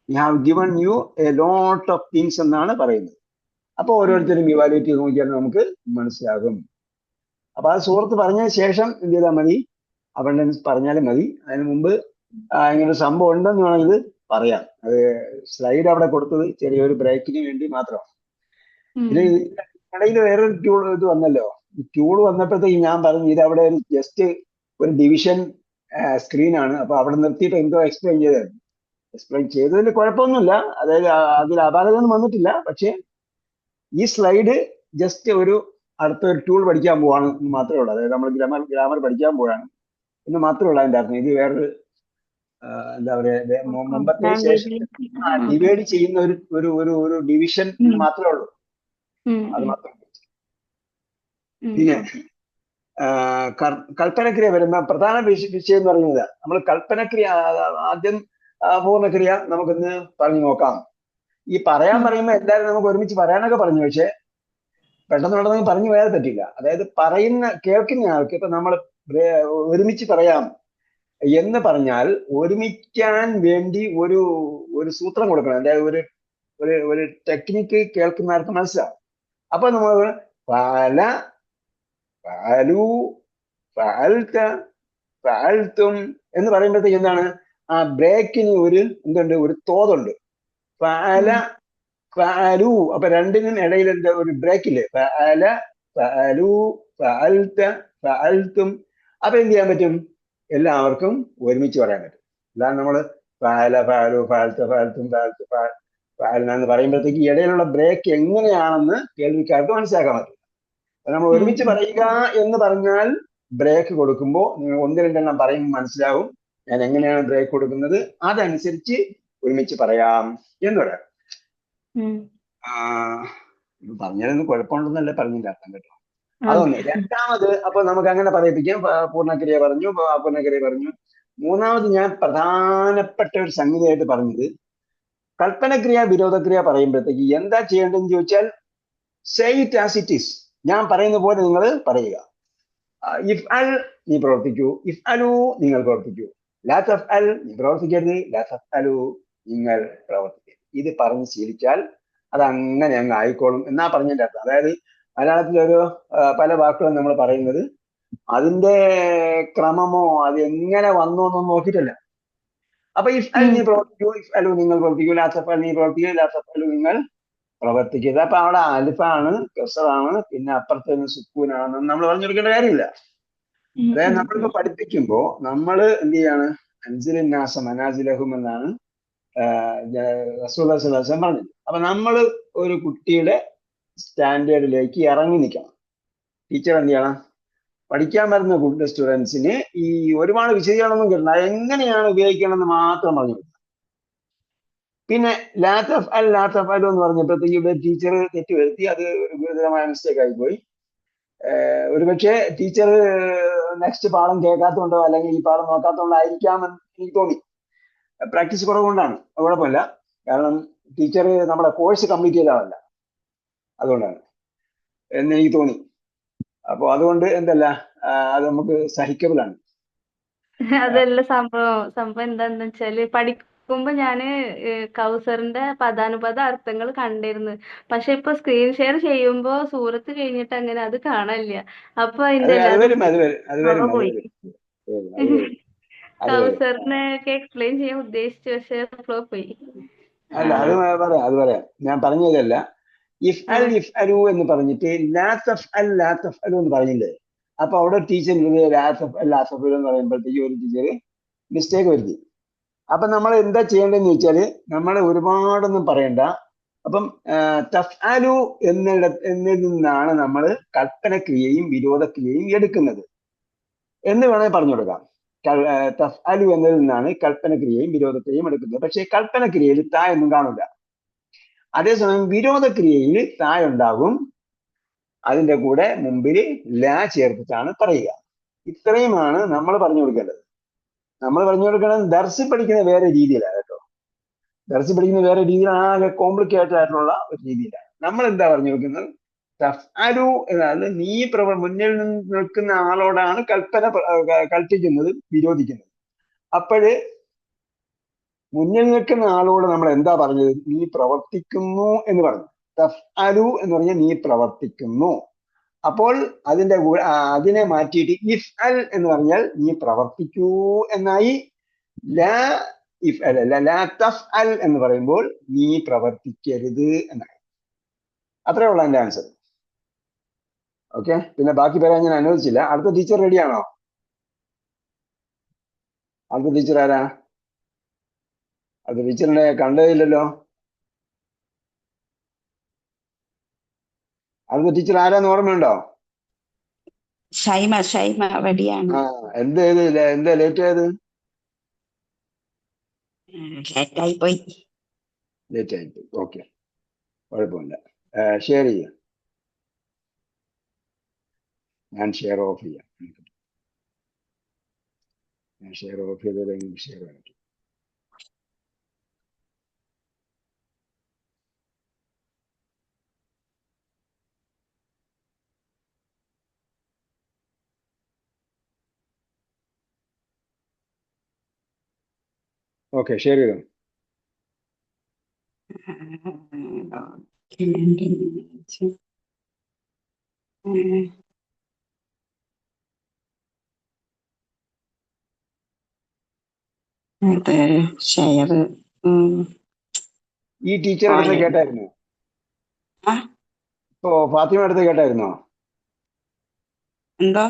we have given you a lot of things എന്നാണ് പറയുന്നത്. അപ്പൊ ഓരോരുത്തരും ഇവാലുവേറ്റ് ചെയ്ത് നോക്കിയാൽ നമുക്ക് മനസ്സിലാകും. അപ്പൊ ആ സൂറത്ത് പറഞ്ഞതിന് ശേഷം എന്ത് ചെയ്താൽ മതി, അബണ്ടൻസ് പറഞ്ഞാലും മതി. അതിന് മുമ്പ് ഇങ്ങനെ ഒരു സംഭവം ഉണ്ടെന്ന് വേണമെങ്കിൽ പറയാം. അത് സ്ലൈഡ് അവിടെ കൊടുത്തത് ചെറിയൊരു ബ്രേക്കിന് വേണ്ടി മാത്രമാണ്. ഇത് ഇടയിൽ വേറൊരു ട്യൂൾ ഇത് വന്നല്ലോ. ഈ ട്യൂൾ വന്നപ്പോഴത്തേക്ക് ഞാൻ പറഞ്ഞു ഇത് അവിടെ ഒരു ജസ്റ്റ് ഒരു ഡിവിഷൻ സ്ക്രീനാണ്. അപ്പൊ അവിടെ നിർത്തിയിട്ട് എന്തോ എക്സ്പ്ലെയിൻ ചെയ്തതിൽ കുഴപ്പമൊന്നുമില്ല, അതായത് അതിൽ അപാകതയൊന്നും വന്നിട്ടില്ല. പക്ഷെ ഈ സ്ലൈഡ് ജസ്റ്റ് ഒരു അടുത്തൊരു ടൂൾ പഠിക്കാൻ പോവാണ് എന്ന് മാത്രമേ ഉള്ളൂ. അതായത് നമ്മൾ ഗ്രാമർ പഠിക്കാൻ പോവാണ് എന്ന് മാത്രമേ ഉള്ളൂ അതിന്റെ അർത്ഥം. ഇത് വേറൊരു എന്താ പറയാ മുമ്പത്തെ ശേഷം ഡിവൈഡ് ചെയ്യുന്ന ഒരു ഡിവിഷൻ മാത്രമേ ഉള്ളൂ. അത് മാത്രമേ. പിന്നെ കൽപ്പനക്രിയ വരുമ്പോ പ്രധാന വിഷയം എന്ന് പറയുന്നത് നമ്മൾ കൽപ്പനക്രിയ ആദ്യം പൂർണ്ണക്രിയ നമുക്കൊന്ന് പറഞ്ഞു നോക്കാം. ഈ പറയുമ്പോ എല്ലാവരും നമുക്ക് ഒരുമിച്ച് പറയാനൊക്കെ പറഞ്ഞു, പക്ഷെ പെട്ടെന്ന് പറഞ്ഞു പോയാൽ പറ്റില്ല. അതായത് കേൾക്കുന്ന ആൾക്ക് ഇപ്പൊ നമ്മൾ ഒരുമിച്ച് പറയാം എന്ന് പറഞ്ഞാൽ ഒരുമിക്കാൻ വേണ്ടി ഒരു സൂത്രം കൊടുക്കണം. അതായത് ഒരു ടെക്നിക്ക് കേൾക്കുന്ന ആൾക്ക് മനസ്സിലാവും. അപ്പൊ നമ്മൾ ഫഅല, ഫഅലു, ഫഅൽത, ഫഅൽതും എന്ന് പറയുമ്പോഴത്തേക്ക് എന്താണ്, ആ ബ്രേക്കിന് എന്തുണ്ട്, ഒരു തോതുണ്ട്. ഫഅല, ഫഅലു, അപ്പൊ രണ്ടിനും ഇടയിൽ എന്താ ഒരു ബ്രേക്ക് ഇല്ലേ. ഫഅല, ഫഅലു, ഫഅൽത, ഫഅൽതും. അപ്പൊ എന്ത് ചെയ്യാൻ പറ്റും, എല്ലാവർക്കും ഒരുമിച്ച് പറയാൻ പറ്റും. അല്ലാതെ നമ്മള് ഫഅല, ഫഅലു, ഫഅൽത, ഫഅൽതും, ഫഅൽതു, ഫഅൽന എന്ന് പറയുമ്പോഴത്തേക്ക് ഇടയിലുള്ള ബ്രേക്ക് എങ്ങനെയാണെന്ന് കേൾവിക്കാർക്ക് മനസ്സിലാക്കാൻ പറ്റും. നമ്മൾ ഒരുമിച്ച് പറയുക എന്ന് പറഞ്ഞാൽ ബ്രേക്ക് കൊടുക്കുമ്പോൾ നിങ്ങൾ 1-2 എണ്ണം പറയുമ്പോൾ മനസ്സിലാവും ഞാൻ എങ്ങനെയാണ് ബ്രേക്ക് കൊടുക്കുന്നത്, അതനുസരിച്ച് ഒരുമിച്ച് പറയാം എന്ന് പറയാം. പറഞ്ഞാലൊന്നും കുഴപ്പമുണ്ടെന്നല്ലേ പറഞ്ഞതിന്റെ അർത്ഥം കേട്ടോ. അതൊന്ന്. രണ്ടാമത് അപ്പൊ നമുക്ക് അങ്ങനെ പറയിപ്പിക്കാം. പൂർണ്ണക്രിയ പറഞ്ഞു, അപൂർണക്രിയ പറഞ്ഞു. മൂന്നാമത് ഞാൻ പ്രധാനപ്പെട്ട ഒരു സംഗതിയായിട്ട് പറഞ്ഞത് കൽപ്പനക്രിയ വിരോധക്രിയ പറയുമ്പോഴത്തേക്ക് എന്താ ചെയ്യേണ്ടതെന്ന് ചോദിച്ചാൽ say it as it is. ഞാൻ പറയുന്ന പോലെ നിങ്ങൾ പറയുക. ഇഫ് അൽ നീ പ്രവർത്തിക്കൂ, ഇഫ് അലു നിങ്ങൾ പ്രവർത്തിക്കൂ, ലാ തഫ് അൽ നീ പ്രവർത്തിക്കരുത്, ലാ തഫ് അലു നിങ്ങൾ പ്രവർത്തിക്കരുത്. ഇത് പറഞ്ഞ് ശീലിച്ചാൽ അത് അങ്ങനെ അങ്ങ് ആയിക്കോളും എന്നാ പറഞ്ഞതിന്റെ അർത്ഥം. അതായത് മലയാളത്തിലൊരു പല വാക്കുകളും നമ്മൾ പറയുന്നത് അതിന്റെ ക്രമമോ അത് എങ്ങനെ വന്നു എന്നൊന്നും നോക്കിയിട്ടല്ല. അപ്പൊ ഇഫ് അൽ നീ പ്രവർത്തിക്കൂ, ഇഫ് അലു നിങ്ങൾ പ്രവർത്തിക്കൂ, ലാ തഫ് അൽ നീ പ്രവർത്തിക്കൂ, ലാ തഫ് അലു നിങ്ങൾ പ്രവർത്തിക്കരുത്. അപ്പൊ അവിടെ അലിഫാണ്, കസറാണ്, പിന്നെ അപ്പുറത്തെ സുക്കൂനാണ് നമ്മൾ പറഞ്ഞെടുക്കേണ്ട കാര്യമില്ല. അതായത് നമ്മളിപ്പോ പഠിപ്പിക്കുമ്പോ നമ്മൾ എന്ത് ചെയ്യാണ്, അൻസിലിന്നാസ മനാസിലഹും എന്നാണ് റസൂലുള്ളാഹി സ്വല്ലല്ലാഹു അലൈഹി വസല്ലം പറഞ്ഞത്. അപ്പൊ നമ്മൾ ഒരു കുട്ടിയുടെ സ്റ്റാൻഡേർഡിലേക്ക് ഇറങ്ങി നിൽക്കണം. ടീച്ചർ എന്ത് ചെയ്യണം, പഠിക്കാൻ വരുന്ന സ്റ്റുഡൻസിന് ഈ ഒരുപാട് വിശദീകരണമൊന്നും കിട്ടണം, എങ്ങനെയാണ് ഉപയോഗിക്കണമെന്ന് മാത്രം പറഞ്ഞു കൊടുക്കുക. പിന്നെ ലാത്തഫ് അൽ എന്ന് പറഞ്ഞപ്പോഴത്തേക്ക് ഇവിടെ ടീച്ചർ തെറ്റ് വരുത്തി, അത് ഒരു ഗുരുതരമായ മിസ്റ്റേക്ക് ആയിപ്പോയി. ഒരുപക്ഷെ ടീച്ചർ നെക്സ്റ്റ് പാഠം കേൾക്കാത്തതുകൊണ്ടോ അല്ലെങ്കിൽ ഈ പാഠം നോക്കാത്തതുകൊണ്ടോ ആയിരിക്കാമെന്ന് എനിക്ക് തോന്നി. പ്രാക്ടീസ് കുറവുകൊണ്ടാണ്, കുഴപ്പമില്ല. കാരണം ടീച്ചർ നമ്മുടെ കോഴ്സ് കംപ്ലീറ്റ് ചെയ്തതല്ല, അതുകൊണ്ടാണ് എന്ന് എനിക്ക് തോന്നി. അപ്പോൾ അതുകൊണ്ട് എന്തല്ല, അത് നമുക്ക് സഹിക്കബിൾ ആണ്. അതല്ല സംഭവം എന്താന്ന് വെച്ചാല് പഠിക്കുമ്പോ ഞാന് കൗസറിന്റെ പദാനുപത അർത്ഥങ്ങൾ കണ്ടിരുന്നു. പക്ഷെ ഇപ്പൊ സ്ക്രീൻ ഷെയർ ചെയ്യുമ്പോ സൂറത്ത് കഴിഞ്ഞിട്ട് അങ്ങനെ അത് കാണാനില്ല. അപ്പൊ അതിന്റെ അത് എല്ലാതും വരും അത് വരും അത് വരും അത് പോയി. വരും അത് വരും. കൗസറിനൊക്കെ എക്സ്പ്ലെയിൻ ചെയ്യാൻ ഉദ്ദേശിച്ചു, പക്ഷെ ഫ്ലോ പോയി. അല്ല അത് പറയാം. ഞാൻ പറഞ്ഞതല്ല. ഇഫ് അലു എന്ന് പറഞ്ഞിട്ട് ലാത്തഫ് അലു എന്ന് പറഞ്ഞില്ലേ, അപ്പൊ അവിടെ ടീച്ചർ ലാത്തഫ് എന്ന് പറയുമ്പോഴത്തേക്ക് ഒരു ടീച്ചർ മിസ്റ്റേക്ക് വരുത്തി. അപ്പൊ നമ്മൾ എന്താ ചെയ്യേണ്ടതെന്ന് വെച്ചാല് നമ്മൾ ഒരുപാടൊന്നും പറയണ്ട. അപ്പം തഫ്അലു എന്നതിൽ നിന്നാണ് നമ്മൾ കൽപ്പനക്രിയയും വിരോധക്രിയയും എടുക്കുന്നത് എന്ന് വേണമെങ്കിൽ പറഞ്ഞു കൊടുക്കാം. തഫ്അലു എന്നതിൽ നിന്നാണ് കൽപ്പനക്രിയയും വിരോധക്രിയയും എടുക്കുന്നത്. പക്ഷേ കൽപ്പനക്രിയയിൽ തായൊന്നും കാണില്ല. അതേസമയം വിരോധക്രിയയിൽ തായുണ്ടാകും, അതിന്റെ കൂടെ മുമ്പിൽ ലാ ചേർത്തിട്ടാണ് പറയുക. ഇത്രയുമാണ് നമ്മൾ പറഞ്ഞു കൊടുക്കേണ്ടത്. നമ്മൾ പറഞ്ഞു കൊടുക്കേണ്ടത് ദർസ് പഠിക്കുന്ന വേറെ രീതിയിലാണ് കേട്ടോ. ദർസ് പഠിക്കുന്ന വേറെ രീതിയിലാണ്, ആകെ കോംപ്ലിക്കേറ്റഡ് ആയിട്ടുള്ള ഒരു രീതിയിലാണ്. നമ്മൾ എന്താ പറഞ്ഞു കൊടുക്കുന്നത്, തഫ്അലു എന്നാൽ നീ മുന്നിൽ നിൽക്കുന്ന ആളോടാണ് കൽപ്പിക്കുന്നത്, വിരോധിക്കുന്നത്. അപ്പോഴ് മുന്നിൽ നിൽക്കുന്ന ആളോട് നമ്മൾ എന്താ പറഞ്ഞത്, നീ പ്രവർത്തിക്കുന്നു എന്ന് പറഞ്ഞു. തഫ്അലു എന്ന് പറഞ്ഞാൽ നീ പ്രവർത്തിക്കുന്നു. അപ്പോൾ അതിന്റെ കൂടെ അതിനെ മാറ്റിയിട്ട് ഇഫ് അൽ എന്ന് പറഞ്ഞാൽ നീ പ്രവർത്തിക്കൂ എന്നായി. ലാ ഇഫ് അൽ ലാ തഫ്അൽ എന്ന് പറയുമ്പോൾ നീ പ്രവർത്തിക്കരുത് എന്നായി. അത്രേ ഉള്ള എന്റെ ആൻസർ. ഓക്കെ, പിന്നെ ബാക്കി പറയാൻ ഞാൻ അനുവദിച്ചില്ല. അടുത്ത ടീച്ചർ റെഡിയാണോ? അടുത്ത ടീച്ചർ ആരാ? അടുത്ത ടീച്ചറിനെ കണ്ടതില്ലല്ലോ. അടുത്ത ടീച്ചർ ആരാന്ന് ഓർമ്മയുണ്ടോ? ഷൈമ റെഡിയാണ്. എന്താ ലേറ്റ് ആയത്? ലേറ്റായി പോയി. ഓക്കെ, കുഴപ്പമില്ല. ഷെയർ ചെയ്യാം. ഞാൻ ഷെയർ ഓഫ് ചെയ്യാം. ഞാൻ ഷെയർ ഓഫ് ചെയ്തത് ഷെയർ കാണിക്കും. ഓക്കെ, ഷെയർ ചെയ്തോ. ഷെയർ ഈ ടീച്ചർ അടുത്ത് കേട്ടായിരുന്നോ? ഇപ്പോ ഫാത്തിമ അടുത്ത് കേട്ടായിരുന്നോ? എന്തോ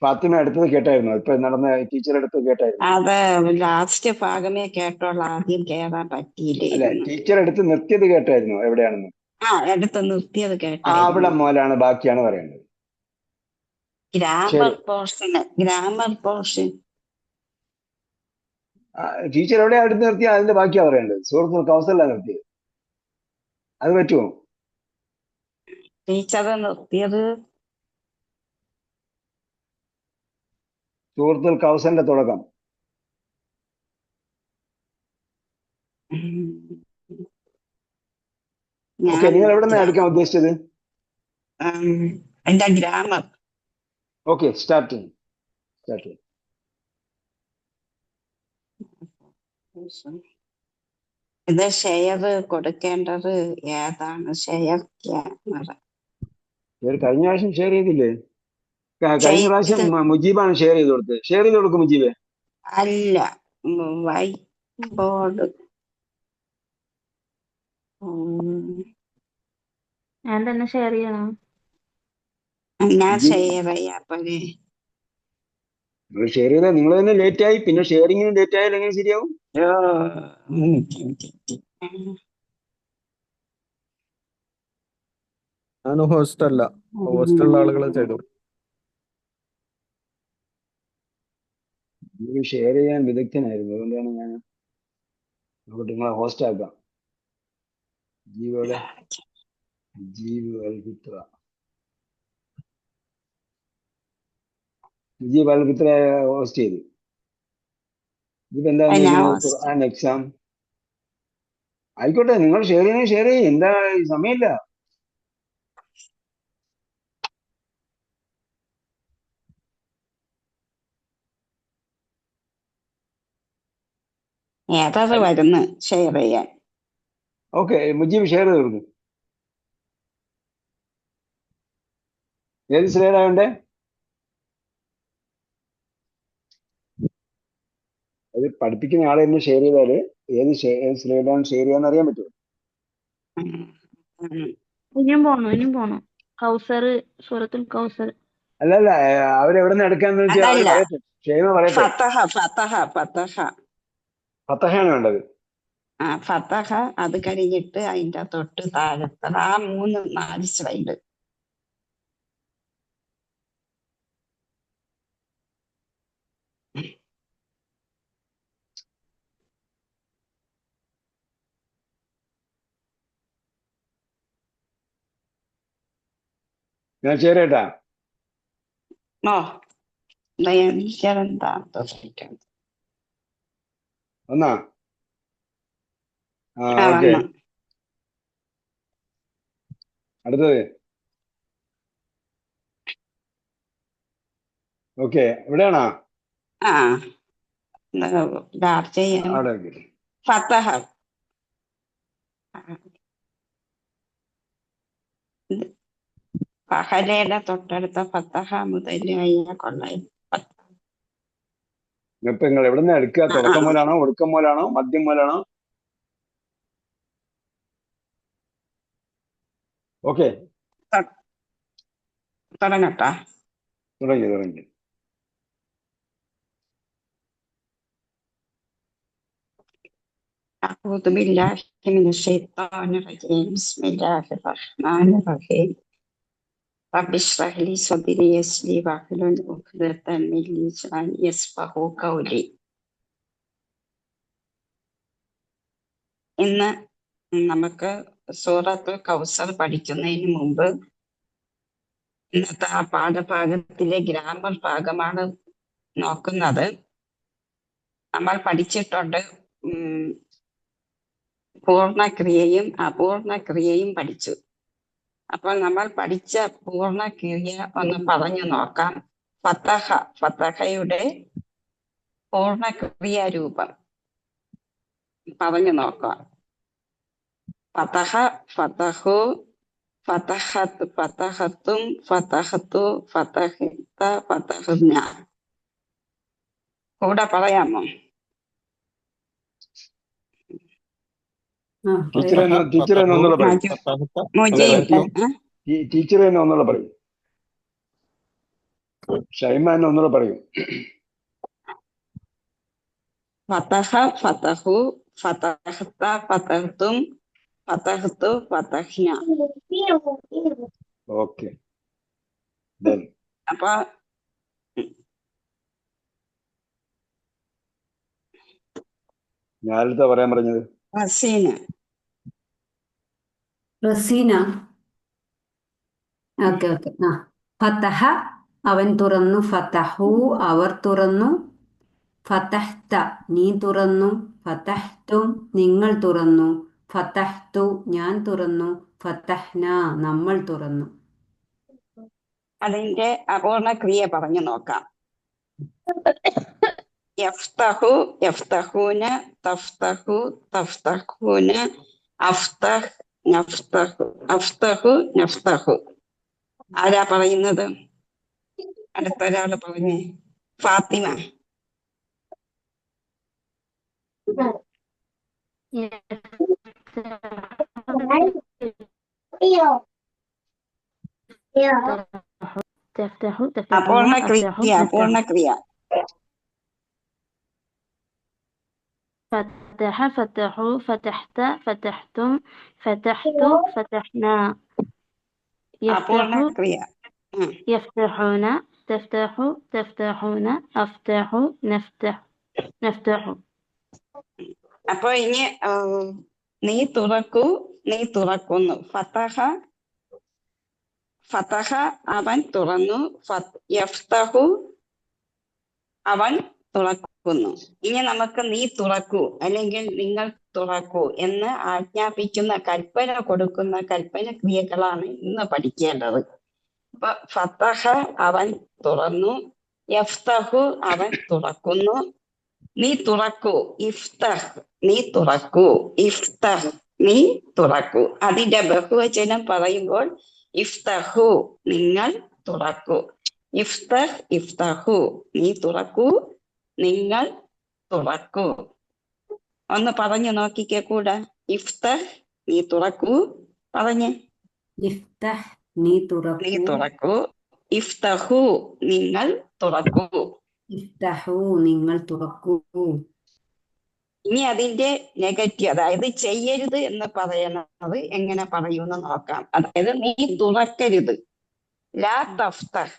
ഫാത്തിമ അടുത്തത് കേട്ടായിരുന്നോ? ഇപ്പൊ നടന്ന ടീച്ചർ അടുത്ത് കേട്ടായിരുന്നു? അത് ലാസ്റ്റ് ഭാഗമേ കേട്ടോളൂ, ആദ്യം കേറാൻ പറ്റിയില്ലേ. അല്ല, ടീച്ചർ എടുത്ത് നിർത്തിയത് കേട്ടായിരുന്നോ എവിടെയാണെന്ന്? എടുത്ത് നിർത്തിയത് കേട്ടോ. അവിടെ മോലാണ് ബാക്കിയാണ് പറയേണ്ടത്. ഗ്രാമർ പോർഷൻ ടീച്ചർ എവിടെയാ അടുത്ത് നിർത്തിയത് അതിന്റെ ബാക്കിയാ പറയേണ്ടത്. സൂറത്തുൽ കൗസറിലാ നിർത്തിയത്. അത് പറ്റുമോ? ടീച്ചർ നിർത്തിയത് സൂറത്തുൽ കൗസറിന്റെ തുടക്കം. ഓക്കെ, നിങ്ങൾ എവിടെ നിന്നാണ് എടുക്കാൻ ഉദ്ദേശിച്ചത്? എന്റെ ഗ്രാമർ. Okay, start. ഇത് ഷെയർ കൊടുക്കേണ്ടത് ഏതാണ്? ഷെയർ ക്യാമറ കഴിഞ്ഞ പ്രാവശ്യം ഷെയർ ചെയ്തില്ലേ? കഴിഞ്ഞ പ്രാവശ്യം മുജീബാണ് ഷെയർ ചെയ്ത് കൊടുത്തത്. ഷെയർ ചെയ്ത് കൊടുക്കും മുജീബ്. അല്ല, വൈറ്റ് ബോർഡ്. ഞാൻ തന്നെ ഷെയർ ചെയ്യണം. ഞാൻ ഷെയർ ചെയ്യാപ്പനെ. നിങ്ങൾ ഷെയർ ചെയ്താൽ നിങ്ങൾ തന്നെ ലേറ്റ് ആയി, പിന്നെ ഷെയറിങ്ങിന് ലേറ്റ് ആയാൽ എങ്ങനെ ശരിയാവും? ഞാൻ ഹോസ്റ്റ് അല്ല, ഹോസ്റ്റുള്ള ആളുകൾ ചെയ്തു. എനിക്ക് ഷെയർ ചെയ്യാൻ വിദഗ്ധനായിരുന്നു, അതുകൊണ്ടാണ് ഞാൻ അങ്ങോട്ട് നിങ്ങളെ ഹോസ്റ്റ് ആക്കാം. ജീവയുടെ ജീവ് അൽ ഫിത്ര, മുജീബ് അൽ ഫിത്ര ഹോസ്റ്റ് ചെയ്തു. ഇതിപ്പോ എന്താ ഞാൻ ഖുർആൻ എക്സാം ആയിക്കോട്ടെ, നിങ്ങൾ ഷെയർ ചെയ്യും, എന്താ ഈ സമയമില്ല. ഏതത് വരുന്നു ഷെയർ ചെയ്യാൻ. ഓക്കെ, മുജീബ് ഷെയർ തീർന്നു. ഏത് സ്ലൈഡ് ആയണ്ടേ? അത് പഠിപ്പിക്കുന്ന ആളെ തന്നെ ഷെയർ ചെയ്താല് ഏത് സ്ലൈഡാണ് ഷെയർ ചെയ്യാന്ന് അറിയാൻ പറ്റുമോ? ഉം. ഉം. ഇനിയും പോണോ കൗസർ, സൂറത്തുൽ കൗസർ. അല്ലല്ല, അവരെവിടെ നിന്ന് എടുക്കാന്ന് വെച്ചാൽ അവര് അതല്ല, പറയട്ടെ, ഷെയ്മ പറയട്ടെ. ഫത്തഹയാണ് വേണ്ടത്. ഫത്തഹ, അത് കഴിഞ്ഞിട്ട് അതിന്റെ തൊട്ട് താഴത്തെ ആ 3-4 സ്ലൈഡ്. ഞാൻ ഷെയർ ചെയ്യട്ടാ? ഓ, എനിക്കതെന്താ ഒന്നാ? ഓക്കെ, അടുത്തത്. ഓക്കെ, എവിടെയാണോ? അവിടെ വെക്കട്ടെ. ഫത്തഹ പഹലയുടെ തൊട്ടടുത്ത ഫത്തഹ മുതൽ കൊള്ളായി. ഇപ്പൊ നിങ്ങൾ എവിടെ നിന്ന് എടുക്കുക? തുടക്കം പോലാണോ, ഒടുക്കം പോലാണോ, മദ്യം പോലാണോ? ഓക്കെ, തുടങ്ങട്ടാ? തുടങ്ങി. أعوذ بالله من الشيطان الرجيم. بسم الله الرحمن الرحيم. رب اشرح لي صدري ويسر لي واحلل عقدة من لساني يفقهوا قولي. ഇന്ന് നമുക്ക് സൂറത്തുൽ കൗസർ പഠിക്കുന്നതിന് മുമ്പ് ഇന്നത്തെ ആ പാഠഭാഗത്തിലെ ഗ്രാമർ ഭാഗമാണ് നോക്കുന്നത്. നമ്മൾ പഠിച്ചിട്ടുണ്ട്, പൂർണ്ണക്രിയയും അപൂർണക്രിയയും പഠിച്ചു. അപ്പോൾ നമ്മൾ പഠിച്ച പൂർണ്ണക്രിയ ഒന്ന് പറഞ്ഞു നോക്കാം. ഫത്തഹയുടെ പൂർണ്ണക്രിയ രൂപം പറഞ്ഞു നോക്കാം. ഫതഹ, ഫതഹു, ഫതഹത്ത്, ഫതഹത്തും, ഫതഹത്തു, ഫതഹിത്ത, ഫതഹ്ന. കൂടെ പറയാമോ? ടീച്ചർ തന്നെ ഒന്നുകൂടെ പറയും. ടീച്ചർ തന്നെ ഒന്നുകൂടെ പറയും. ഷൈമ തന്നെ ഒന്നുകൂടെ പറയും. ഫതഹ, ഫതഹു, ഫതഹത്ത, ഫതഹത്തും, ഫതഹത്തു, ഫതഹ്ന. ഓക്കെ, അപ്പൊ ഞാനെടുത്താ പറയാൻ പറഞ്ഞത്? റസീന. ഓക്കെ. ഫതഹ അവൻ തുറന്നു, ഫതഹു അവർ തുറന്നു, ഫതഹ്ത നീ തുറന്നു, ഫതഹ്തും നിങ്ങൾ തുറന്നു, ഫതഹ്തു ഞാൻ തുറന്നു, ഫതഹ്ന നമ്മൾ തുറന്നു. അതിന്റെ അപൂർണ ക്രിയ പറഞ്ഞു നോക്കാം. യഫ്തഹു, യഫ്തഹൂന, തഫ്തഹു, തഫ്തഹൂന, അഫ്തഹ്, നഫ്തഹു, അഫ്തഹു, നഫ്തഹു. ആരാ പറയുന്നത്? അടുത്തൊരാള് പറഞ്ഞേ. ഫാത്തിമ. അപൂർണ ക്രിയ. فتح فتحوا فتحت فتحتم فتحتوا فتحنا. അപൂർണ ക്രിയ. يفتحون തഫ്തഹു തഫ്തഹൂന അഫ്തഹു നഫ്തഹു. അപ്പൊ ഇനി നീ തുറക്കൂ, നീ തുറക്കുന്നു. ഫതഹ ഫതഹ അവൻ തുറന്നു. യഫ്തഹു അവൻ തുറക്കുന്നു. ഇനി നമുക്ക് നീ തുറക്കൂ അല്ലെങ്കിൽ നിങ്ങൾ തുറക്കൂ എന്ന് ആജ്ഞാപിക്കുന്ന കൽപ്പന കൊടുക്കുന്ന കൽപ്പന ക്രിയകളാണ് ഇന്ന് പഠിക്കേണ്ടത്. അപ്പൊ ഫതഹ അവൻ തുറന്നു, യഫ്തഹു അവൻ തുറക്കുന്നു. നീ തുറക്കൂ, ഇഫ്തഹ് നീ തുറക്കൂ, ഇഫ്തഹ് നീ തുറക്കൂ. അതിന്റെ ബഹുവചനം പറയുമ്പോൾ ഇഫ്തഹു നിങ്ങൾ തുറക്കൂ, ഇഫ്തഹ് ഇഫ്തഹു നീ തുറക്കൂ, നിങ്ങൾ തുറക്കൂ. ഒന്ന് പറഞ്ഞു നോക്കിക്കേ കൂടെ. ഇഫ്തഹ് നീ തുറക്കൂ, പറഞ്ഞേ. ഇഫ്തഹ് നീ നീ തുറക്കൂ, തുറക്കൂ, ഇഫ്തഹു നിങ്ങൾ തുറക്കൂ. ഇഫ്തഹു നിങ്ങൾ തുറക്കൂ. ഇനി അതിന്റെ നെഗറ്റീവ്, അതായത് ചെയ്യരുത് എന്ന് പറയുന്നത് എങ്ങനെ പറയൂന്ന് നോക്കാം. അതായത് നീ തുറക്കരുത്. ലാ തഫ്തഹ്,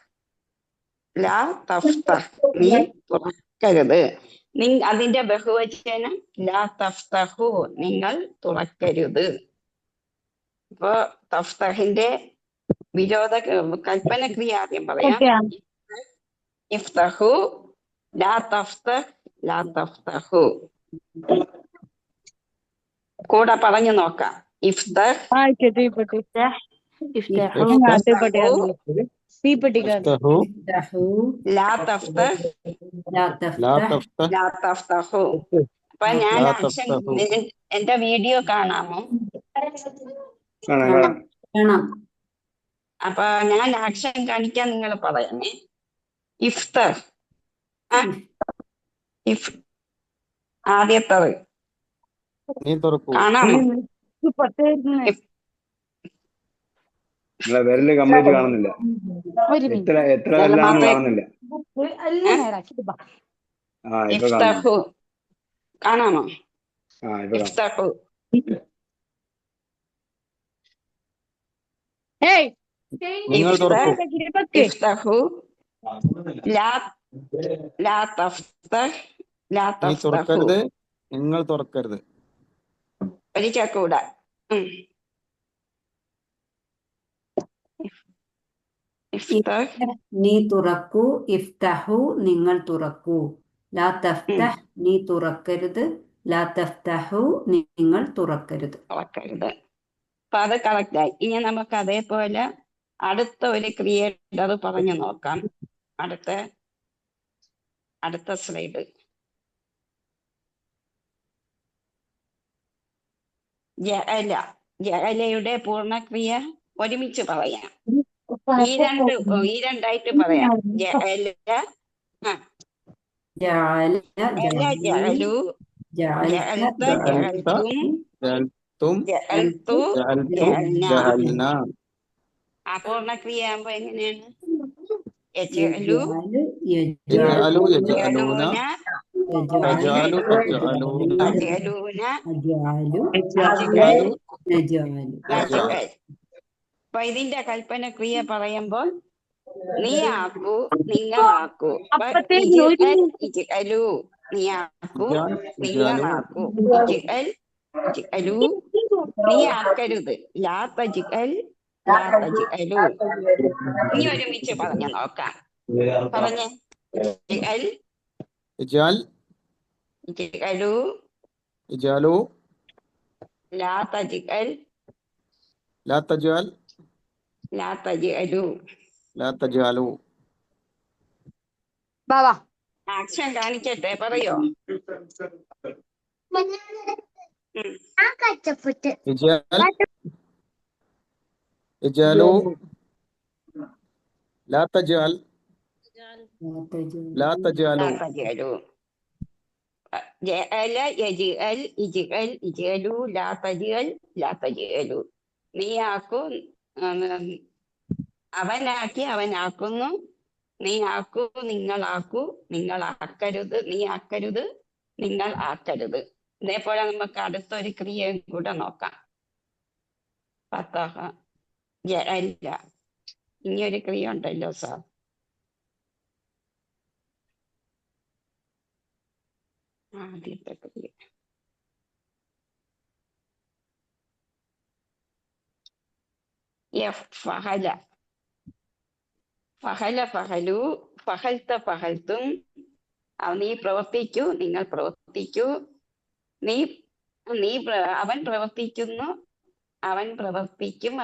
ലാ തഫ്തഹ് നീ തുറക്കരുത്. അതിന്റെ ബഹുവചനം ലാ തഫ്തഹു നിങ്ങൾ തുറക്കരുത്. ഇപ്പൊ തഫ്തഹിന്റെ വിരോധ കൽപ്പന ക്രിയ ആദ്യം പറയാം. ഇഫ്തഹു ലാ തഫ്തഹ്, ലാ തഫ്തഹു. കൂടെ പറഞ്ഞു നോക്കാം. ഇഫ്തഹ് ഇഫ്തഹ് ഇഫ്തഹു ഇഫ്തഹു ഇഫ്തഹു ലാ തഫ്തഹ്, ലാ ലാ തഫ്തഹ്, തഫ്തഹ് ലാ തഫ്തഹു. അപ്പൊ ഞാൻ ലാ ആക്ഷൻ, തഫ്തഹു. എന്റെ വീഡിയോ കാണാമോ? കാണാം കാണാം കാണാം. കാണാം. അപ്പൊ ഞാൻ ആക്ഷൻ കാണിക്കാൻ നിങ്ങൾ പറയണേ. ഇഫ്തഹ് ആദ്യത്തത് നീ തുറക്കൂ. കാണാമോ? നിങ്ങളെ വിരല് കംപ്ലീറ്റ് കാണുന്നില്ല. എത്ര എത്ര വിരലാണെന്ന് കാണുന്നില്ല. ആ ഇപ്പൊ കാണുന്നു. ഇഫ്തഹു കാണാമോ? ആ ഇപ്പൊ കാണാം. ഇഫ്തഹു നിങ്ങൾ തുറക്കൂ. ഇഫ്തഹു ലാ ലാ തഫ്തഹ്, ലാ നീ തഫ്തഹു. തുറക്കരുത്, നിങ്ങൾ തുറക്കരുത്. ഒരിക്കൽ കൂടെ. ഇഫ്തഹ് നീ തുറക്കൂ, ഇഫ്തഹു നിങ്ങൾ തുറക്കൂ. ലാ തഫ്തഹ് നീ തുറക്കരുത്, ലാ തഫ്തഹു നിങ്ങൾ തുറക്കരുത്. തുറക്കരുത്. അപ്പൊ അത് കറക്റ്റായി. ഇനി നമുക്ക് അതേപോലെ അടുത്ത ഒരു ക്രിയേറ്റർ പറഞ്ഞു നോക്കാം. അടുത്ത സ്ലൈഡ്. ജഅല, ജഅലയുടെ പൂർണ്ണക്രിയ ഒരുമിച്ച് പറയാം. ഈ രണ്ടായിട്ട് പറയാം. ജഅല, ജഅല, ജഅലു, ജഅൽത, ജഅൽത, ജഅൽതും, ജഅൽതും ജഅൽതു, ജഅൽതു ജഅൽന. ജഅൽന. ആ പൂർണ്ണക്രിയ ആകുമ്പോ എങ്ങനെയാണ്? യജ്അലു, യജ്അലു യജ്അലൂന, യജ്അലൂന, തജ്അലു തജ്അലൂന, തജ്അലൂന, അജ്അലു, നജ്അൽ, നജ്അലു. നജ്അൽ. അപ്പൊ ഇതിന്റെ കൽപ്പന ക്രിയ പറയുമ്പോൾ നീ ആക്കൂ, നിങ്ങളാക്കൂ. ഇജ്അൽ, ഇജ്അലു നീ ആക്കൂ, നിങ്ങളാക്കൂ. ഇജ്അൽ, ഇജ്അലു നീ ആക്കരുത്. ലാ തജ്അൽ, ലാ തജ്അലു. ഇനി ഒരുമിച്ച് പറഞ്ഞു നോക്കാം. പറഞ്ഞേ. ഇജ്അൽ, ഇജ്അൽ ഇജ്അലു, ഇജ്അലു ലാ തജ്അൽ, ലാ തജ്അൽ ലാ തജ്അലു. ലാ തജ്അലു. ആക്ഷൻ കാണിക്കട്ടെ, പറയോ? ഇജ്അൽ ഇജ്അലു ലാ തജ്അൽ ലാ തജ്അലു. ലാ തജ്അലു. ജഅല, യജ്അൽ, ഇജ്അൽ, ഇജ്അലു, ലാ തജ്അൽ, ലാ തജ്അലു. നീ ആക്കൂ, അവനാക്കി, അവനാക്കുന്നു. നീ ആക്കൂ, നിങ്ങളാക്കൂ, നിങ്ങൾ ആക്കരുത്. നീ ആക്കരുത്, നിങ്ങൾ ആക്കരുത്. ഇതേപോലെ നമുക്ക് അടുത്തൊരു ക്രിയയും കൂടെ നോക്കാം. ഫതഹ, ജഅല. ഇനിയൊരു ക്രിയ ഉണ്ടല്ലോ സാർ. ആദ്യത്തെ ക്രിയ ഫഹല ഫഹല ഫഹലു ഫഹൽത്ത ഫഹൽത്തും നീ പ്രവർത്തിക്കൂ, നിങ്ങൾ പ്രവർത്തിക്കൂ, നീ നീ അവൻ പ്രവർത്തിക്കുന്നു, അവൻ പ്രവർത്തിക്കും,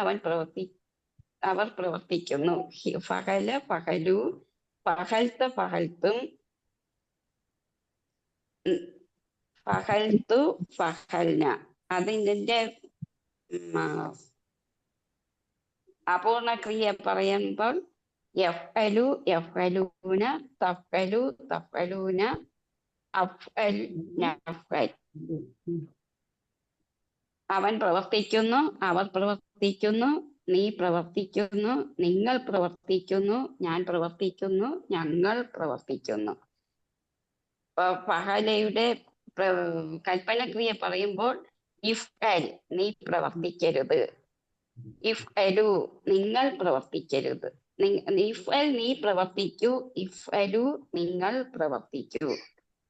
അവർ പ്രവർത്തിക്കുന്നു. ഫഹല ഫഹലു ഫഹൽത്ത ഫഹൽത്തും ഫഹൽത്തു ഫഹൽന. അതിന്റെ അപൂർണ ക്രിയ പറയുമ്പോൾ യഫ്അലു യഫ്അലൂന തഫ്അലു തഫ്അലൂന അഫ്അൽ നഫ്അൽ. അവൻ പ്രവർത്തിക്കുന്നു, അവർ പ്രവർത്തിക്കുന്നു, നീ പ്രവർത്തിക്കുന്നു, നിങ്ങൾ പ്രവർത്തിക്കുന്നു, ഞാൻ പ്രവർത്തിക്കുന്നു, ഞങ്ങൾ പ്രവർത്തിക്കുന്നു. ഫഹലയുടെ കൽപ്പനക്രിയ പറയുമ്പോൾ ഇഫ്അൽ നീ പ്രവർത്തിക്കരുത്, ഇഫ്അലു നിങ്ങൾ പ്രവർത്തിക്കരുത്, ഇഫ്അൽ നീ പ്രവർത്തിക്കൂ, ഇഫ്അലു നിങ്ങൾ പ്രവർത്തിക്കൂ.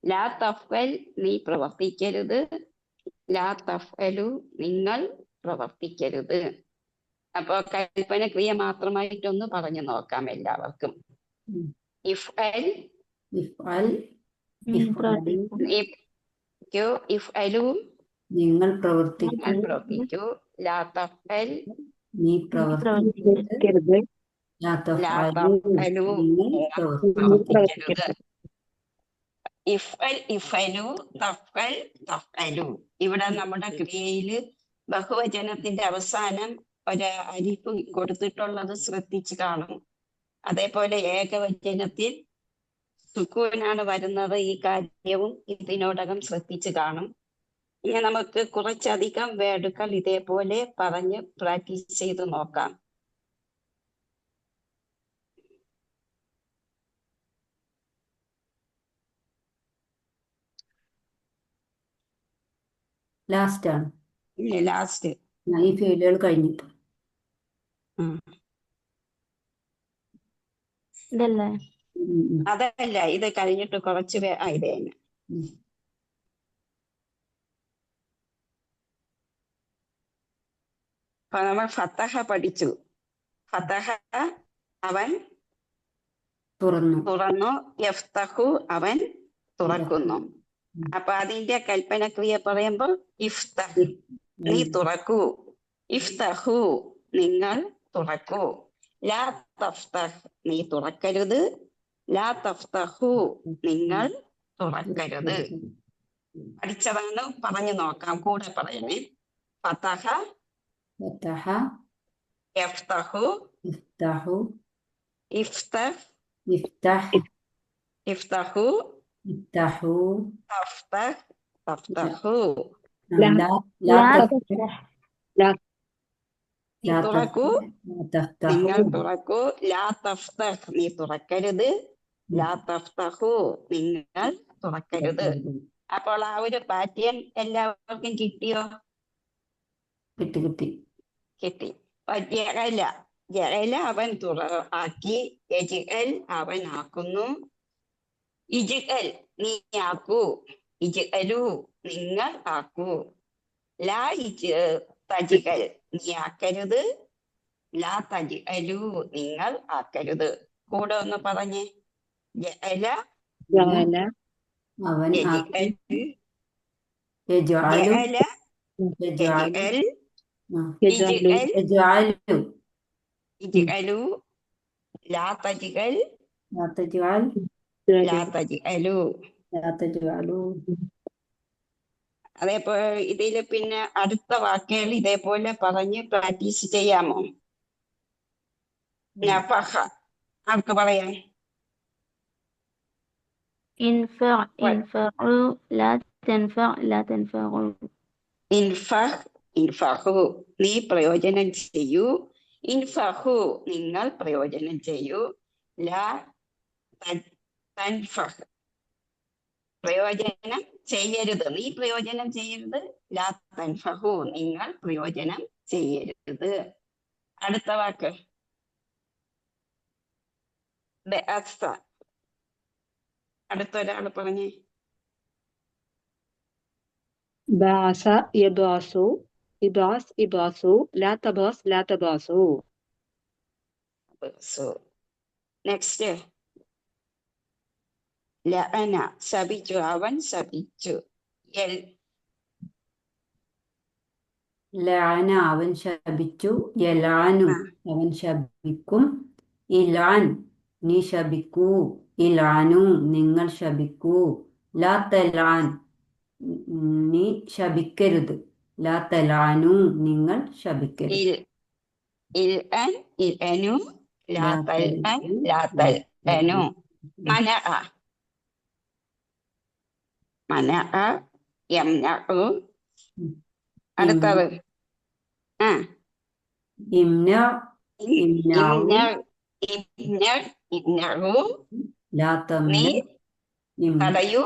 ലാ തഫ്അൽ നീ പ്രവർത്തിക്കരുത്, ലാ തഫ്അലു നിങ്ങൾ പ്രവർത്തിക്കരുത്. അപ്പൊ കൽപ്പനക്രിയ മാത്രമായിട്ടൊന്ന് പറഞ്ഞു നോക്കാം എല്ലാവർക്കും. ഇഫ്അൽ ഇഫ്അലു നിങ്ങൾ പ്രവർത്തിക്കൂ, ലാ തഫ്അൽ നീ പ്രവർത്തിക്കരുത്, ലാ തഫ്അലു നിങ്ങൾ പ്രവർത്തിക്കരുത്. ഇഫ്അൽ ഇഫ്അലു തഫ്അൽ തഫ്അലു. ഇവിടെ നമ്മുടെ ക്രിയയില് ബഹുവചനത്തിന്റെ അവസാനം ഒരു അലിഫ് കൊടുത്തിട്ടുള്ളത് ശ്രദ്ധിച്ചു കാണും. അതേപോലെ ഏകവചനത്തിൽ സുക്കൂനാണ് വരുന്നത്, ഈ കാര്യവും ഇതിനോടകം ശ്രദ്ധിച്ചു കാണും. ഇനി നമുക്ക് കുറച്ചധികം വേർഡുകൾ ഇതേപോലെ പറഞ്ഞ് പ്രാക്ടീസ് ചെയ്ത് നോക്കാം. ലാസ്റ്റ് ആണ്. ലാസ്റ്റ് ഈ ഫീൽഡുകൾ കഴിഞ്ഞിട്ട് ഇതല്ലേ? അതല്ല, ഇത് കഴിഞ്ഞിട്ട് കുറച്ച് ഇത് തന്നെ. അപ്പൊ നമ്മൾ ഫതഹ പഠിച്ചു. ഫതഹ അവൻ തുറന്നു, യഫ്തഹു അവൻ തുറക്കുന്നു. അപ്പൊ അതിന്റെ കൽപ്പനക്രിയ പറയുമ്പോൾ ഇഫ്തഹ് നീ തുറക്കൂ, ഇഫ്തഹു നിങ്ങൾ തുറക്കൂ, ലാ തഫ്തഹ് നീ തുറക്കരുത്, ലാ തഫ്തഹു നിങ്ങൾ തുറക്കരുത്. പഠിച്ചതാണ്, പറഞ്ഞു നോക്കാം, കൂടെ പറയണേ. ഫതഹ യഫ്തഹു ഇഫ്തഹ് ഇഫ്തഹു തഫ്തഹ് തഫ്തഹു. തുറക്കൂ നിങ്ങൾ തുറക്കൂ, ലാ തഫ്തഹ് നീ തുറക്കരുത്, ലാ തഫ്തഹു നിങ്ങൾ തുറക്കരുത്. അപ്പോൾ ആ ഒരു പാറ്റേൺ എല്ലാവർക്കും കിട്ടിയോ? കിട്ടി. ജഅല അവൻ ആക്കി, യജ്അൽ അവൻ ആക്കുന്നു, ഇജ്അൽ നീ ആക്കൂ, ഇജ്അലു നിങ്ങൾ ആക്കൂ, ലാ തജ്അൽ നീ ആക്കരുത്, ലാ തജ്അലു നിങ്ങൾ ആക്കരുത്. കൂടെ ഒന്ന് പറഞ്ഞേ. ജഅല അവൻ യജ്അൽ യജ്അൽ ഇജ്അലു ലാ തജ്അൽ ലാ തജ്അലു. അതേപോലെ ഇതില് പിന്നെ അടുത്ത വാക്കുകൾ ഇതേപോലെ പറഞ്ഞ് പ്രാക്ടീസ് ചെയ്യാമോ? നഫഖ ആർക്ക് പറയാം? ഇൻഫഹു നീ പ്രയോജനം ചെയ്യൂ, ഇൻഫഹു നിങ്ങൾ പ്രയോജനം ചെയ്യൂ, ലാ തൻഫഹ് പ്രയോജനം ചെയ്യരുത്, നീ പ്രയോജനം ചെയ്യരുത്, ലാ തൻഫഹു നിങ്ങൾ പ്രയോജനം ചെയ്യരുത്. അടുത്ത വാക്ക് അടുത്തൊരാൾ പറഞ്ഞേ. ബാസ യബാസു ഇബാസ് ഇബാസു ലാ തബാസ് ലാ തബാസു. So, next. ലഅന ശപിച്ചു, അവൻ ശപിച്ചു. ലഅന അവൻ ശപിച്ചു, യലാനു അവൻ ശപിക്കും, ഇലാൻ നീ ശപിക്കൂ, ഇലാനു നിങ്ങൾ ശപിക്കൂ, ലാ തലാൻ നീ ശപിക്കരുത്, ലാ തലാനു നിങ്ങൾ ശപിക്കരുത്. ഇൽഅൻ ഇൽഅനു ലാ തൽഅൻ ലാ തൽഅനു. മനഅ മനഅ യംനഉ. അടുത്തത് ഇംന ഇംനഉ ലാ തംന തടയൂ,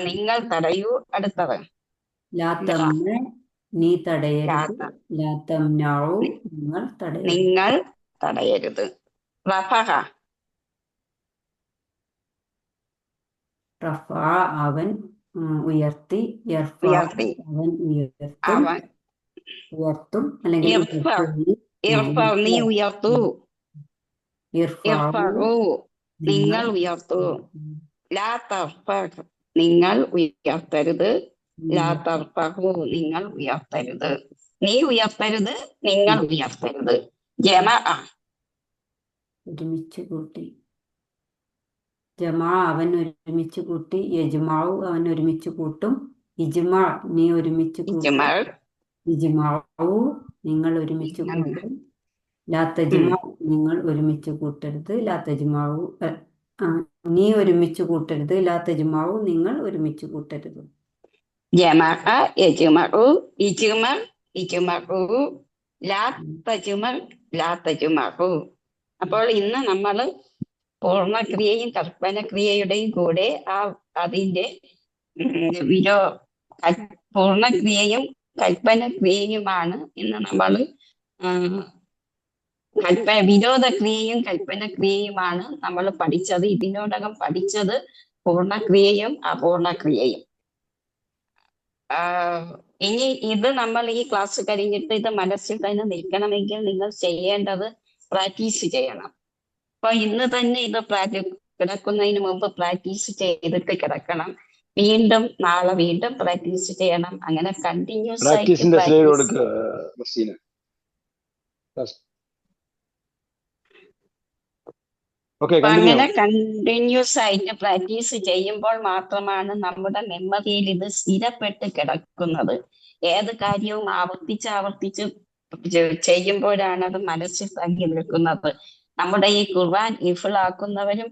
നിങ്ങൾ തടയൂ. അടുത്തത് ലാ തംന നീ തടയരുത്, ലാ തംനഉ നിങ്ങൾ തടയരുത്. റഫഅ റഫഅ അവൻ ഉയർത്തി, യർഫഉ അവൻ ഉയർത്തും അല്ലെങ്കിൽ ഇർഫഉ നീ ഉയർത്തൂ, ഇർഫഉ നിങ്ങൾ ഉയർത്തൂ. ലാ തർഫഉ നിങ്ങൾ ഉയർത്തരുത്, ലാ തർഫഉ നിങ്ങൾ ഉയർത്തരുത്. നീ ഉയർത്തരുത്, നിങ്ങൾ ഉയർത്തരുത്. ജമഅ ഒരുമിച്ച് കൂട്ടി, ജമാ അവൻ ഒരുമിച്ച് കൂട്ടി, യജ്മാഉ അവൻ ഒരുമിച്ച് കൂട്ടും, ഇജ്മാ നീ ഒരുമിച്ച് കൂട്ടും, ഇജ്മാഉ നിങ്ങൾ ഒരുമിച്ച് കൂട്ടും, ലാ തജ്മാ നിങ്ങൾ ഒരുമിച്ച് കൂട്ടരുത്, ലാ തജ്മാഉ നീ ഒരുമിച്ച് കൂട്ടരുത്, ലാ തജ്മാഉ നിങ്ങൾ ഒരുമിച്ച് കൂട്ടരുത്. ജമഅ യജ്മഉ ഇജ്മഅ ഇജ്മഉ ലാ തജ്മഅ ലാ തജ്മഉ. അപ്പോൾ ഇന്ന് നമ്മൾ പൂർണ്ണക്രിയയും കൽപ്പനക്രിയയുടെയും കൂടെ അതിന്റെ പൂർണ്ണക്രിയയും കൽപ്പനക്രിയയുമാണ് ഇന്ന് നമ്മൾ വിരോധക്രിയയും കൽപ്പനക്രിയയുമാണ് നമ്മൾ പഠിച്ചത്. ഇതിനോടകം പഠിച്ചത് പൂർണ്ണക്രിയയും അപൂർണക്രിയയും. ഇനി ഇത് നമ്മൾ ഈ ക്ലാസ് കഴിഞ്ഞിട്ട് ഇത് മനസ്സിൽ തന്നെ നിൽക്കണമെങ്കിൽ നിങ്ങൾ ചെയ്യേണ്ടത് പ്രാക്ടീസ് ചെയ്യണം. അപ്പൊ ഇന്ന് തന്നെ ഇത് കിടക്കുന്നതിന് മുമ്പ് പ്രാക്ടീസ് ചെയ്തിട്ട് കിടക്കണം. വീണ്ടും നാളെ വീണ്ടും പ്രാക്ടീസ് ചെയ്യണം. അങ്ങനെ കണ്ടിന്യൂസ് ആയിട്ട് അങ്ങനെ കണ്ടിന്യൂസ് ആയിട്ട് പ്രാക്ടീസ് ചെയ്യുമ്പോൾ മാത്രമാണ് നമ്മുടെ മെമ്മറിയിൽ ഇത് സ്ഥിരപ്പെട്ട് കിടക്കുന്നത്. ഏത് കാര്യവും ആവർത്തിച്ച് ചെയ്യുമ്പോഴാണ് അത് മനസ്സിൽ തങ്ങി നിൽക്കുന്നത്. നമ്മുടെ ഈ ഖുർആൻ ഹിഫ്ളാക്കുന്നവരും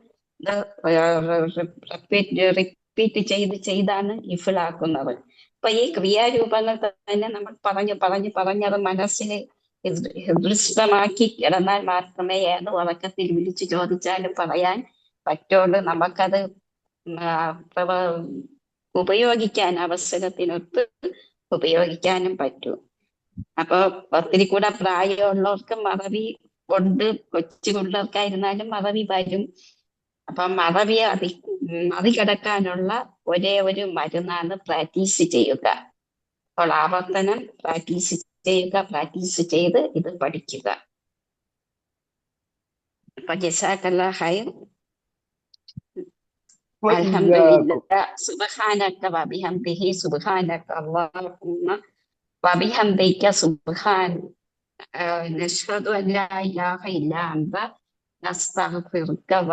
റിപ്പീറ്റ് ചെയ്താണ് ഹിഫ്ളാക്കുന്നത്. അപ്പൊ ഈ ക്രിയാരൂപങ്ങൾ തന്നെ നമ്മൾ പറഞ്ഞത് മനസ്സിൽ ഹൃദയസ്ഥമാക്കി കിടന്നാൽ മാത്രമേ ഏത് ഉറക്കത്തിൽ വിളിച്ചു ചോദിച്ചാലും പറയാൻ പറ്റുള്ളൂ. നമുക്കത് ഉപയോഗിക്കാൻ അവസരത്തിനൊത്ത് ഉപയോഗിക്കാനും പറ്റൂ. അപ്പൊ ഒത്തിരി കൂടെ പ്രായമുള്ളവർക്ക് മറവി കൊണ്ട്, കൊച്ചു പിള്ളേർക്കായിരുന്നാലും മറവി വരും. അപ്പൊ മറവി മറികടക്കാനുള്ള ഒരേ ഒരു മരുന്നാണ് പ്രാക്ടീസ് ചെയ്യുക. അപ്പോൾ ആവർത്തനം പ്രാക്ടീസ് ചെയ്യുക, പ്രാക്ടീസ് ചെയ്ത് ഇത് പഠിക്കുക. അപ്പൊ ജസാക്കല്ലാഹ് ഖൈർ. അൽഹംദുലില്ലാഹ്. സുബ്ഹാനക വബിഹംദിഹി സുബ്ഹാനക അല്ലാഹുമ്മ വബിഹംദിക സുബ്ഹാൻ നശ്ഹദു അൻ ലാ ഇലാഹ ഇല്ലാ അൻത നസ്തഗ്ഫിറുക വ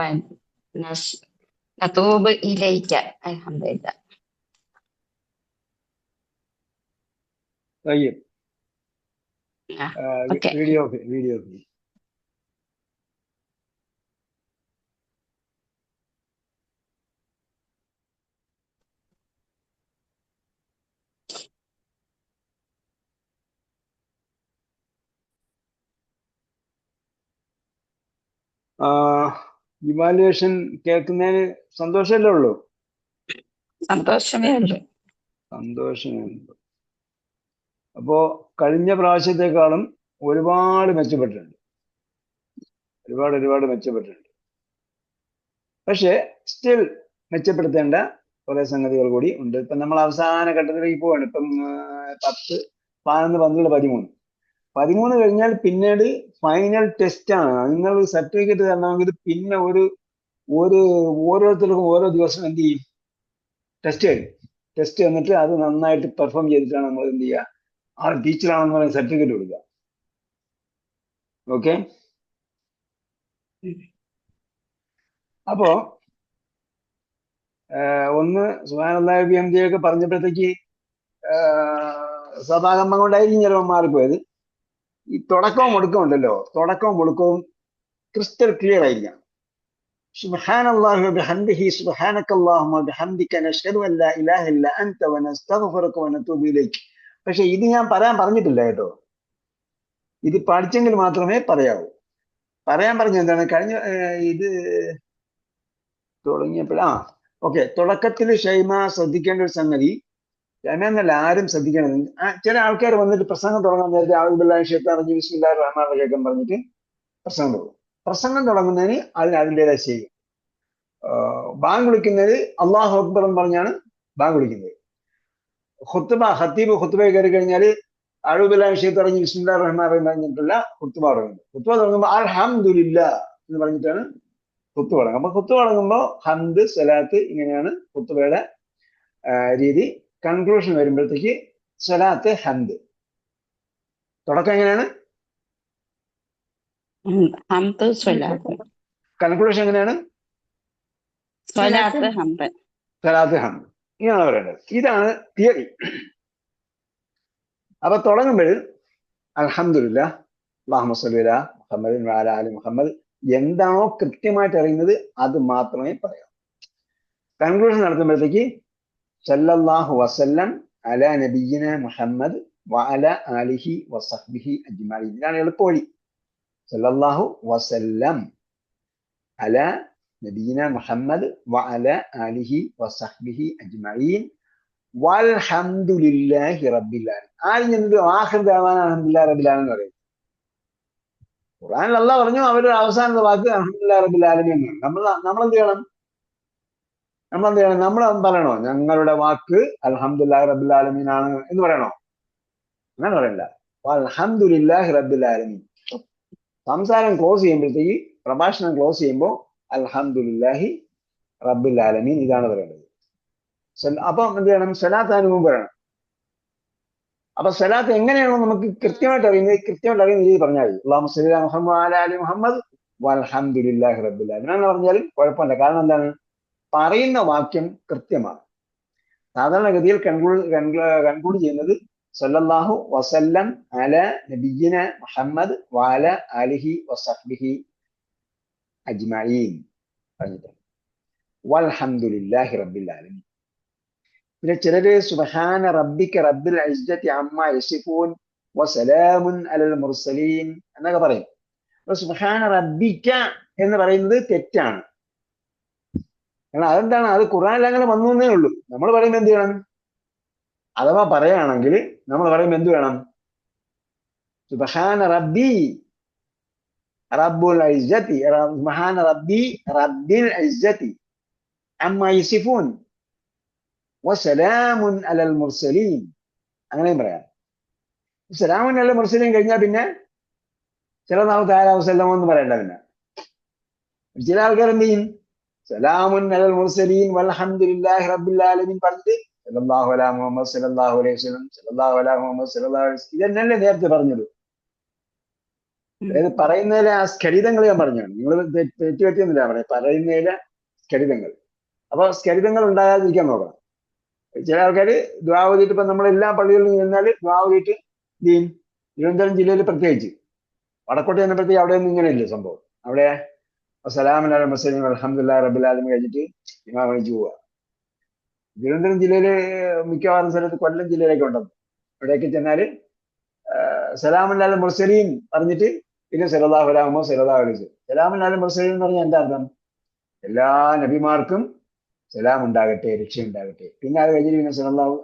നതൂബു ഇലൈക. അൽഹംദുലില്ലാഹ്. വീഡിയോ ഇവാലുവേഷൻ കേൾക്കുന്നതിന് സന്തോഷമല്ലേ ഉള്ളൂ? സന്തോഷമേ ഉള്ളൂ. അപ്പോ കഴിഞ്ഞ പ്രാവശ്യത്തെക്കാളും ഒരുപാട് മെച്ചപ്പെട്ടിട്ടുണ്ട്. പക്ഷെ സ്റ്റിൽ മെച്ചപ്പെടുത്തേണ്ട കുറെ സംഗതികൾ കൂടി ഉണ്ട്. ഇപ്പം നമ്മൾ അവസാന ഘട്ടത്തിലേക്ക് പോവാണ്. ഇപ്പം 10, 11, 12, 13 കഴിഞ്ഞാൽ പിന്നീട് ഫൈനൽ ടെസ്റ്റ് ആണ്. നിങ്ങൾ സർട്ടിഫിക്കറ്റ് തരണമെങ്കിൽ പിന്നെ ഓരോരുത്തർക്കും ഓരോ ദിവസം എന്ത് ചെയ്യും, ടെസ്റ്റ് ചെയ്യും. ടെസ്റ്റ് തന്നിട്ട് അത് നന്നായിട്ട് പെർഫോം ചെയ്തിട്ടാണ് നമ്മൾ എന്ത് ചെയ്യുക, ആ ടീച്ചറാണെന്ന് പറയുന്ന സർട്ടിഫിക്കറ്റ് കൊടുക്കുക. ഓക്കെ, അപ്പോ ഒന്ന് സുബ്ഹാനല്ലാഹി ബിഹംദിഹി പറഞ്ഞപ്പോഴത്തേക്ക് സഭാകമ്പം കൊണ്ടായിരിക്കും ചിലപ്പോൾ മാറിപ്പോയത്. ഈ തുടക്കവും ഒടുക്കവും ഉണ്ടല്ലോ, തുടക്കവും ഒടുക്കവും ക്രിസ്റ്റൽ ക്ലിയർ ആയിരിക്കണം. സുബ്ഹാനല്ലാഹി വബിഹംദിഹി സുബ്ഹാനക്കല്ലാഹുമ്മ വബിഹംദിക നശ്ഹദു അൻ ലാ ഇലാഹ ഇല്ലാ അൻത വനസ്തഗ്ഫിറുക വനതൂബു ഇലൈക്. പക്ഷെ ഇത് ഞാൻ പറഞ്ഞിട്ടില്ല കേട്ടോ. ഇത് പഠിച്ചെങ്കിൽ മാത്രമേ പറയാവൂ. പറയാൻ പറഞ്ഞ എന്താണ്, കഴിഞ്ഞ ഇത് തുടങ്ങിയപ്പോൾ ഓക്കെ, തുടക്കത്തിൽ ഷൈമ ശ്രദ്ധിക്കേണ്ട ഒരു സംഗതി, ഷൈമ എന്നല്ല ആരും ശ്രദ്ധിക്കണം. ചില ആൾക്കാർ വന്നിട്ട് പ്രസംഗം തുടങ്ങാൻ നേരത്തെ ഔദുബില്ലാഹി ശൈത്താനിർ റജീം ബിസ്മില്ലാഹിർ റഹ്മാനിർ റഹീം പറഞ്ഞിട്ട് പ്രസംഗം തുടങ്ങും. പ്രസംഗം തുടങ്ങുന്നതിന് അതിൻ്റെതായ ചെയ്യും. ബാങ്ക് വിളിക്കുന്നത് അള്ളാഹു അക്ബർ എന്ന് പറഞ്ഞാണ് ബാങ്ക് വിളിക്കുന്നത്. ഖത്തീബ് ഖുത്ബ കയറി കഴിഞ്ഞാൽ ഔദുബില്ലാഹി ശൈത്താനിർ റജീം ബിസ്മില്ലാഹിർ റഹ്മാനിർ റഹീം പറഞ്ഞിട്ടുള്ള ഖുത്ബ തുടങ്ങുന്നത്. ഖുത്ബ തുടങ്ങുമ്പോൾ അൽഹംദുലില്ലാഹ് എന്ന് പറഞ്ഞിട്ടാണ് ഖുത്ബ തുടങ്ങും. അപ്പൊ ഖുത്ബ തുടങ്ങുമ്പോൾ ഹംദ്, സ്വലാത്ത്, ഇങ്ങനെയാണ് ഖുത്ബയുടെ രീതി. കൺക്ലൂഷൻ വരുമ്പോഴത്തേക്ക് സ്വലാത്ത്, ഹംദ്. തുടക്കം എങ്ങനെയാണ്, കൺക്ലൂഷൻ എങ്ങനെയാണ്, സ്വലാത്ത്, ഹംദ്. സ്വലാത്ത്, ഹംദ്. ഇങ്ങനെയാണ് പറയേണ്ടത്. ഇതാണ് തിയറി. അപ്പൊ തുടങ്ങുമ്പോൾ അൽഹംദുലില്ലാഹ് അല്ലാഹുമ്മ സ്വല്ലി അലാ മുഹമ്മദിൻ വഅലാ ആലി മുഹമ്മദ് എന്താണോ കൃത്യമായിട്ട് അറിയുന്നത് അത് മാത്രമേ പറയാവൂ. കൺക്ലൂഷൻ നടത്തുമ്പോഴത്തേക്ക് സല്ലല്ലാഹു വസല്ലം അലാ നബിയ്യിന മുഹമ്മദ് വഅലാ ആലിഹി വസഹ്ബിഹി അജ്മഈൻ. ഇതാണ് എളുപ്പവഴി. സല്ലല്ലാഹു വസല്ലം അലാ നബിയ്യിന മുഹമ്മദ് വഅലാ ആലിഹി വസഹ്ബിഹി അജ്മഈൻ വൽഹംദുലില്ലാഹി റബ്ബിൽ ആലമീൻ. ആദ്യം ചെന്നിട്ട് ആഖിർ ദഅവാന അൽഹംദുലില്ലാഹി റബ്ബിൽ ആലമീൻ എന്ന് പറയും. ഖുർആനിൽ അല്ലാഹ് പറഞ്ഞു അവരുടെ അവസാനത്തെ വാക്ക് അൽഹംദുലില്ലാഹി റബ്ബിൽ ആലമീൻ എന്നാണ്. നമ്മൾ എന്ത് ചെയ്യണം, നമ്മൾ പറയണോ ഞങ്ങളുടെ വാക്ക് അൽഹംദുലില്ലാഹി റബ്ബിൽ ആലമീൻ ആണ് എന്ന് പറയണോ? അങ്ങനെ പറയണ്ട. അൽഹംദുലില്ലാഹി റബ്ബിൽ ആലമീൻ. സംസാരം ക്ലോസ് ചെയ്യുമ്പോഴത്തേക്ക്, പ്രഭാഷണം ക്ലോസ് ചെയ്യുമ്പോൾ അൽഹംദുലില്ലാഹി റബ്ബിൽ ആലമീൻ ഇതാണ് പറയേണ്ടത്. അപ്പൊ എന്ത് ചെയ്യണം, സ്വലാത്ത് മുമ്പ് പറയണം. അപ്പൊ സ്വലാത്ത് എങ്ങനെയാണോ നമുക്ക് കൃത്യമായിട്ട് അറിയുന്ന രീതി പറഞ്ഞാൽ മതി. അല്ലാഹുമ്മ സ്വല്ലി അലാ മുഹമ്മദ് വഅലാ ആലി മുഹമ്മദ് വൽഹംദുലില്ലാഹി റബ്ബിൽ ആലമീൻ എന്ന് പറഞ്ഞാലും കുഴപ്പമില്ല. കാരണം എന്താണ്, പറയുന്ന വാക്യം കൃത്യമാണ്. സാധാരണഗതിയിൽ കൺക്ലൂഡ് ചെയ്യുന്നത് സല്ലല്ലാഹു വസല്ലം അലാ നബിയ്യിന മുഹമ്മദ് വഅലാ ആലിഹി വസഹ്ബിഹി അജ്മഈൻ പറഞ്ഞിട്ട് വൽഹംദുലില്ലാഹി റബ്ബിൽ ആലമീൻ. പിന്നെ ചിലര് സുബ്ഹാന റബ്ബിക റബ്ബിൽ ഇസ്സത്തി അമ്മാ യസിഫൂൻ വസലാമുൻ അലൽ മുർസലീൻ എന്നൊക്കെ പറയും. അപ്പൊ സുബ്ഹാന റബ്ബിക എന്ന് പറയുന്നത് തെറ്റാണ്. കാരണം അതെന്താണ്, അത് ഖുർആനിൽ അങ്ങനെ വന്നു എന്നേ ഉള്ളൂ. നമ്മൾ പറയുമ്പോൾ എന്ത് ചെയ്യണം, അഥവാ പറയുകയാണെങ്കിൽ നമ്മൾ പറയുമ്പോൾ എന്ത് വേണം, സുബ്ഹാന റബ്ബി റബ്ബുൽ ഇസ്സത്തി, സുബ്ഹാന റബ്ബി റബ്ബിൽ ഇസ്സത്തി അമ്മാ യസിഫൂൻ വസലാമുൻ അലൽ മുർസലീൻ അങ്ങനെയും പറയാം. സലാമുൻ അലൽ മുർസലീൻ കഴിഞ്ഞാൽ പിന്നെ സല്ലല്ലാഹു തആല വസല്ലം എന്ന് പറയണ്ട. പിന്നെ ചില ആൾക്കാർ എന്ത് ചെയ്യും, സലാമുൻ അലൽ മുർസലീൻ വൽഹംദുലില്ലാഹി റബ്ബിൽ ആലമീൻ പറഞ്ഞിട്ട് സല്ലല്ലാഹു അലാ മുഹമ്മദ് സല്ലല്ലാഹു അലൈഹി വസല്ലം സല്ലല്ലാഹു അലാ മുഹമ്മദ് സല്ലല്ലാഹു അലൈഹി വസല്ലം ഇതെന്നല്ലേ നേരത്തെ പറഞ്ഞത്. അതായത് പറയുന്നതിലെ ആ സ്ഖലിതങ്ങൾ ഞാൻ പറഞ്ഞാണ്. നിങ്ങൾ തെറ്റുപറ്റിയൊന്നുമില്ല പറയാം, പറയുന്നതിലെ സ്ഖലിതങ്ങൾ. അപ്പൊ സ്ഖലിതങ്ങൾ ഉണ്ടാകാതിരിക്കാൻ നോക്കണം. ചില ആൾക്കാർ ദുആ ഓതിയിട്ട്, ഇപ്പൊ നമ്മൾ എല്ലാ പള്ളികളിലും ചെന്നാൽ ദുആ ഓതിയിട്ട് എന്ത് ചെയ്യും, തിരുവനന്തപുരം ജില്ലയിൽ പ്രത്യേകിച്ച് വടക്കോട്ട് ചെന്നപ്പോഴത്തേക്ക് അവിടെയൊന്നും ഇങ്ങനെയില്ല സംഭവം. അവിടെ സലാമുൻ അലൽ മുർസലീൻ അൽഹംദുലില്ലാഹി റബ്ബിൽ ആലമീൻ കഴിഞ്ഞിട്ട് ഇമാം കഴിച്ചു പോവുക. തിരുവനന്തപുരം ജില്ലയില് മിക്കവാറും സ്ഥലത്ത്, കൊല്ലം ജില്ലയിലൊക്കെ ഉണ്ടെന്ന്, അവിടെയൊക്കെ ചെന്നാൽ സലാമുൻ അലൽ മുർസലീൻ പറഞ്ഞിട്ട് പിന്നെ സല്ലല്ലാഹു അലാ മുഹമ്മദ് സല്ലല്ലാഹു അലൈഹി വസല്ലം. സലാമുൻ അലൽ മുർസലീൻ എന്ന് പറഞ്ഞാൽ എന്താ അർത്ഥം, എല്ലാ നബിമാർക്കും സലാം ഉണ്ടാകട്ടെ, രക്ഷ ഉണ്ടാകട്ടെ. പിന്നെ അത് കഴിഞ്ഞിട്ട് പിന്നെ സല്ലല്ലാഹു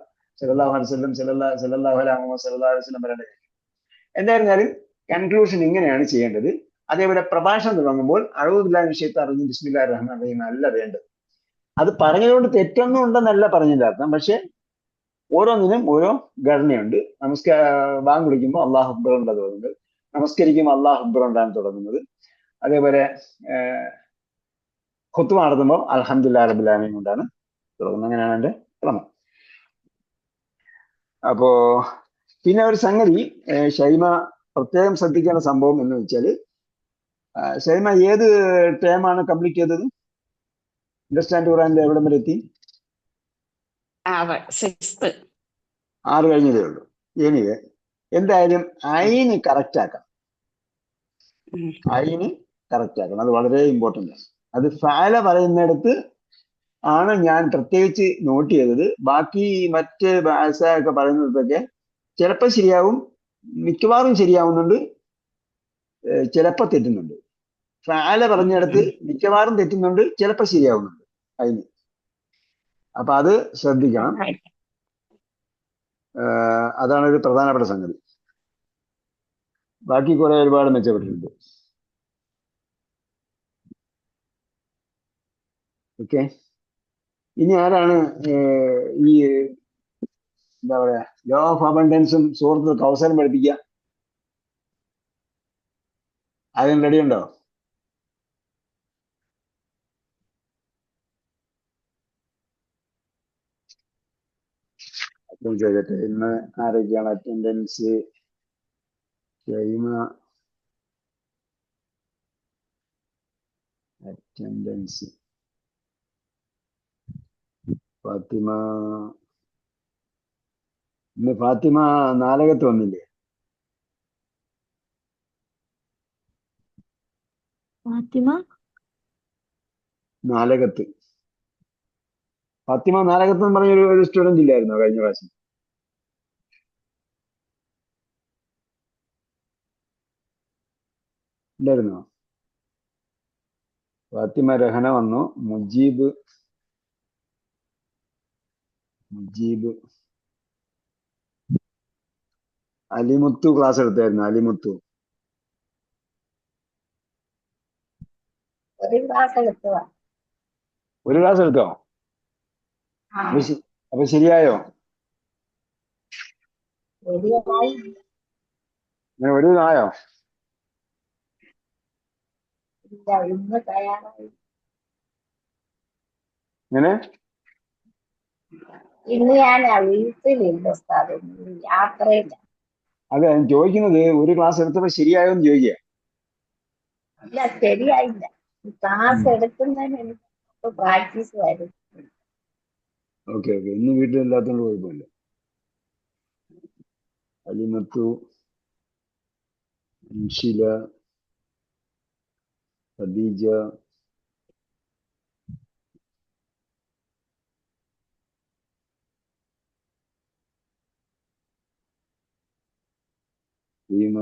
അലൈഹി വസല്ലം സല്ലല്ലാഹു അലാ മുഹമ്മദ് സല്ലല്ലാഹു അലൈഹി വസല്ലം പറയേണ്ടത്. എന്തായിരുന്നാലും കൺക്ലൂഷൻ ഇങ്ങനെയാണ് ചെയ്യേണ്ടത്. അതേപോലെ പ്രഭാഷണം തുടങ്ങുമ്പോൾ അഊദു ബില്ലാഹി മിനശ് ശൈത്വാനിർ റജീം ബിസ്മില്ലാഹിർ റഹ്മാനിർ റഹീം അല്ല വേണ്ടത്. അത് പറഞ്ഞതുകൊണ്ട് തെറ്റൊന്നും ഉണ്ടെന്നല്ല പറഞ്ഞതിന്റെ അർത്ഥം. പക്ഷെ ഓരോന്നിനും ഓരോ ഘടനയുണ്ട്. ബാങ്ക് വിളിക്കുമ്പോൾ അള്ളാഹു അക്ബർ കൊണ്ടാണ് തുടങ്ങുന്നത്, നമസ്കരിക്കുമ്പോൾ അള്ളാഹു അക്ബർ കൊണ്ടാണ് തുടങ്ങുന്നത്. അതേപോലെ ഖുത്ബ നടത്തുമ്പോൾ അൽഹംദുലില്ലാഹി റബ്ബിൽ ആലമീൻ കൊണ്ടാണ് തുടങ്ങുന്നത്. അങ്ങനെയാണ് എന്റെ ക്രമം. അപ്പോ പിന്നെ ഒരു സംഗതി ഷൈമ പ്രത്യേകം ശ്രദ്ധിക്കേണ്ട സംഭവം എന്ന് വെച്ചാൽ, ഷൈമ ഏത് ടേമാണ് കംപ്ലീറ്റ് ചെയ്തത്? അണ്ടർസ്റ്റാൻഡ് ഖുർആനിൽ എവിടം വരെ എത്തി? 6th. 6 കഴിഞ്ഞതേ ഉള്ളൂ. എനിവേ എന്തായാലും ഐന് കറക്റ്റ് ആക്കണം. ഐന് കറക്റ്റ് ആക്കണം, അത് വളരെ ഇമ്പോർട്ടൻ്റ് ആണ്. അത് ഫഅല പറയുന്നിടത്ത് ആണ് ഞാൻ പ്രത്യേകിച്ച് നോട്ട് ചെയ്തത്. ബാക്കി മറ്റ് ഭാഷ ഒക്കെ പറയുന്നതൊക്കെ ചിലപ്പോൾ ശരിയാവും, മിക്കവാറും ശരിയാവുന്നുണ്ട്, ചിലപ്പോൾ തെറ്റുന്നുണ്ട്. ഫഅല പറഞ്ഞിടത്ത് മിക്കവാറും തെറ്റുന്നുണ്ട്, ചിലപ്പോൾ ശരിയാവുന്നുണ്ട് അതിന്. അപ്പൊ അത് ശ്രദ്ധിക്കണം. അതാണ് ഒരു പ്രധാനപ്പെട്ട സംഗതി. ബാക്കി കുറെ ഒരുപാട് മെച്ചപ്പെട്ടിട്ടുണ്ട്. ഓക്കെ, ഇനി ആരാണ് ഈ എന്താ പറയാ ലോ ഓഫ് അബണ്ടൻസും സൂറത്തുൽ കൗസറും പഠിപ്പിക്കുക? ആരും റെഡി ഉണ്ടോ? ചോദിക്കട്ടെ, ഇന്ന് ആരൊക്കെയാണ് അറ്റൻഡൻസ്? അറ്റൻഡൻസ് ഫാത്തിമ. ഇന്ന് ഫാത്തിമ നാലകത്ത് വന്നില്ലേ? ഫാത്തിമ നാലകത്ത്. ഫാത്തിമ നാലകത്ത് എന്ന് പറഞ്ഞ ഒരു സ്റ്റുഡന്റ് ഇല്ലായിരുന്നോ കഴിഞ്ഞ പ്രാവശ്യം? ഇല്ലായിരുന്നോ? ഫാത്തിമ രഹന വന്നു. മുജീബ് അലിമുത്തു ക്ലാസ് എടുത്തായിരുന്നു. അലിമുത്തു ഒരു ക്ലാസ് എടുത്തതാ. ഒരു ക്ലാസ് എടുത്തോ? അപ്പൊ ശരിയായോ? അങ്ങനെ ഒരു ആയോ? ഇന്ന് തയ്യാറായി. ഇങ്ങനെ ഇന്ന് ഞാൻ വീട്ടിലില്ല ഉസ്താദ്, യാത്രയില്ല. അതെ ഞാൻ ചോദിക്കുന്നത്, ഒരു ക്ലാസ് എടുത്തപ്പോ ശരിയായോ എന്ന് ചോദിക്കുക. ഇല്ല, ശരിയായില്ല. ക്ലാസ് എടുക്കുന്നതിന് എനിക്ക് പ്രാക്ടീസ് വരും. ഓക്കെ ഓക്കെ, ഇന്ന് വീട്ടിലില്ലാത്തതുകൊണ്ട് കുഴപ്പമില്ല. അലിമത്തു, ഇൻഷില, ഖദീജ, റീമ,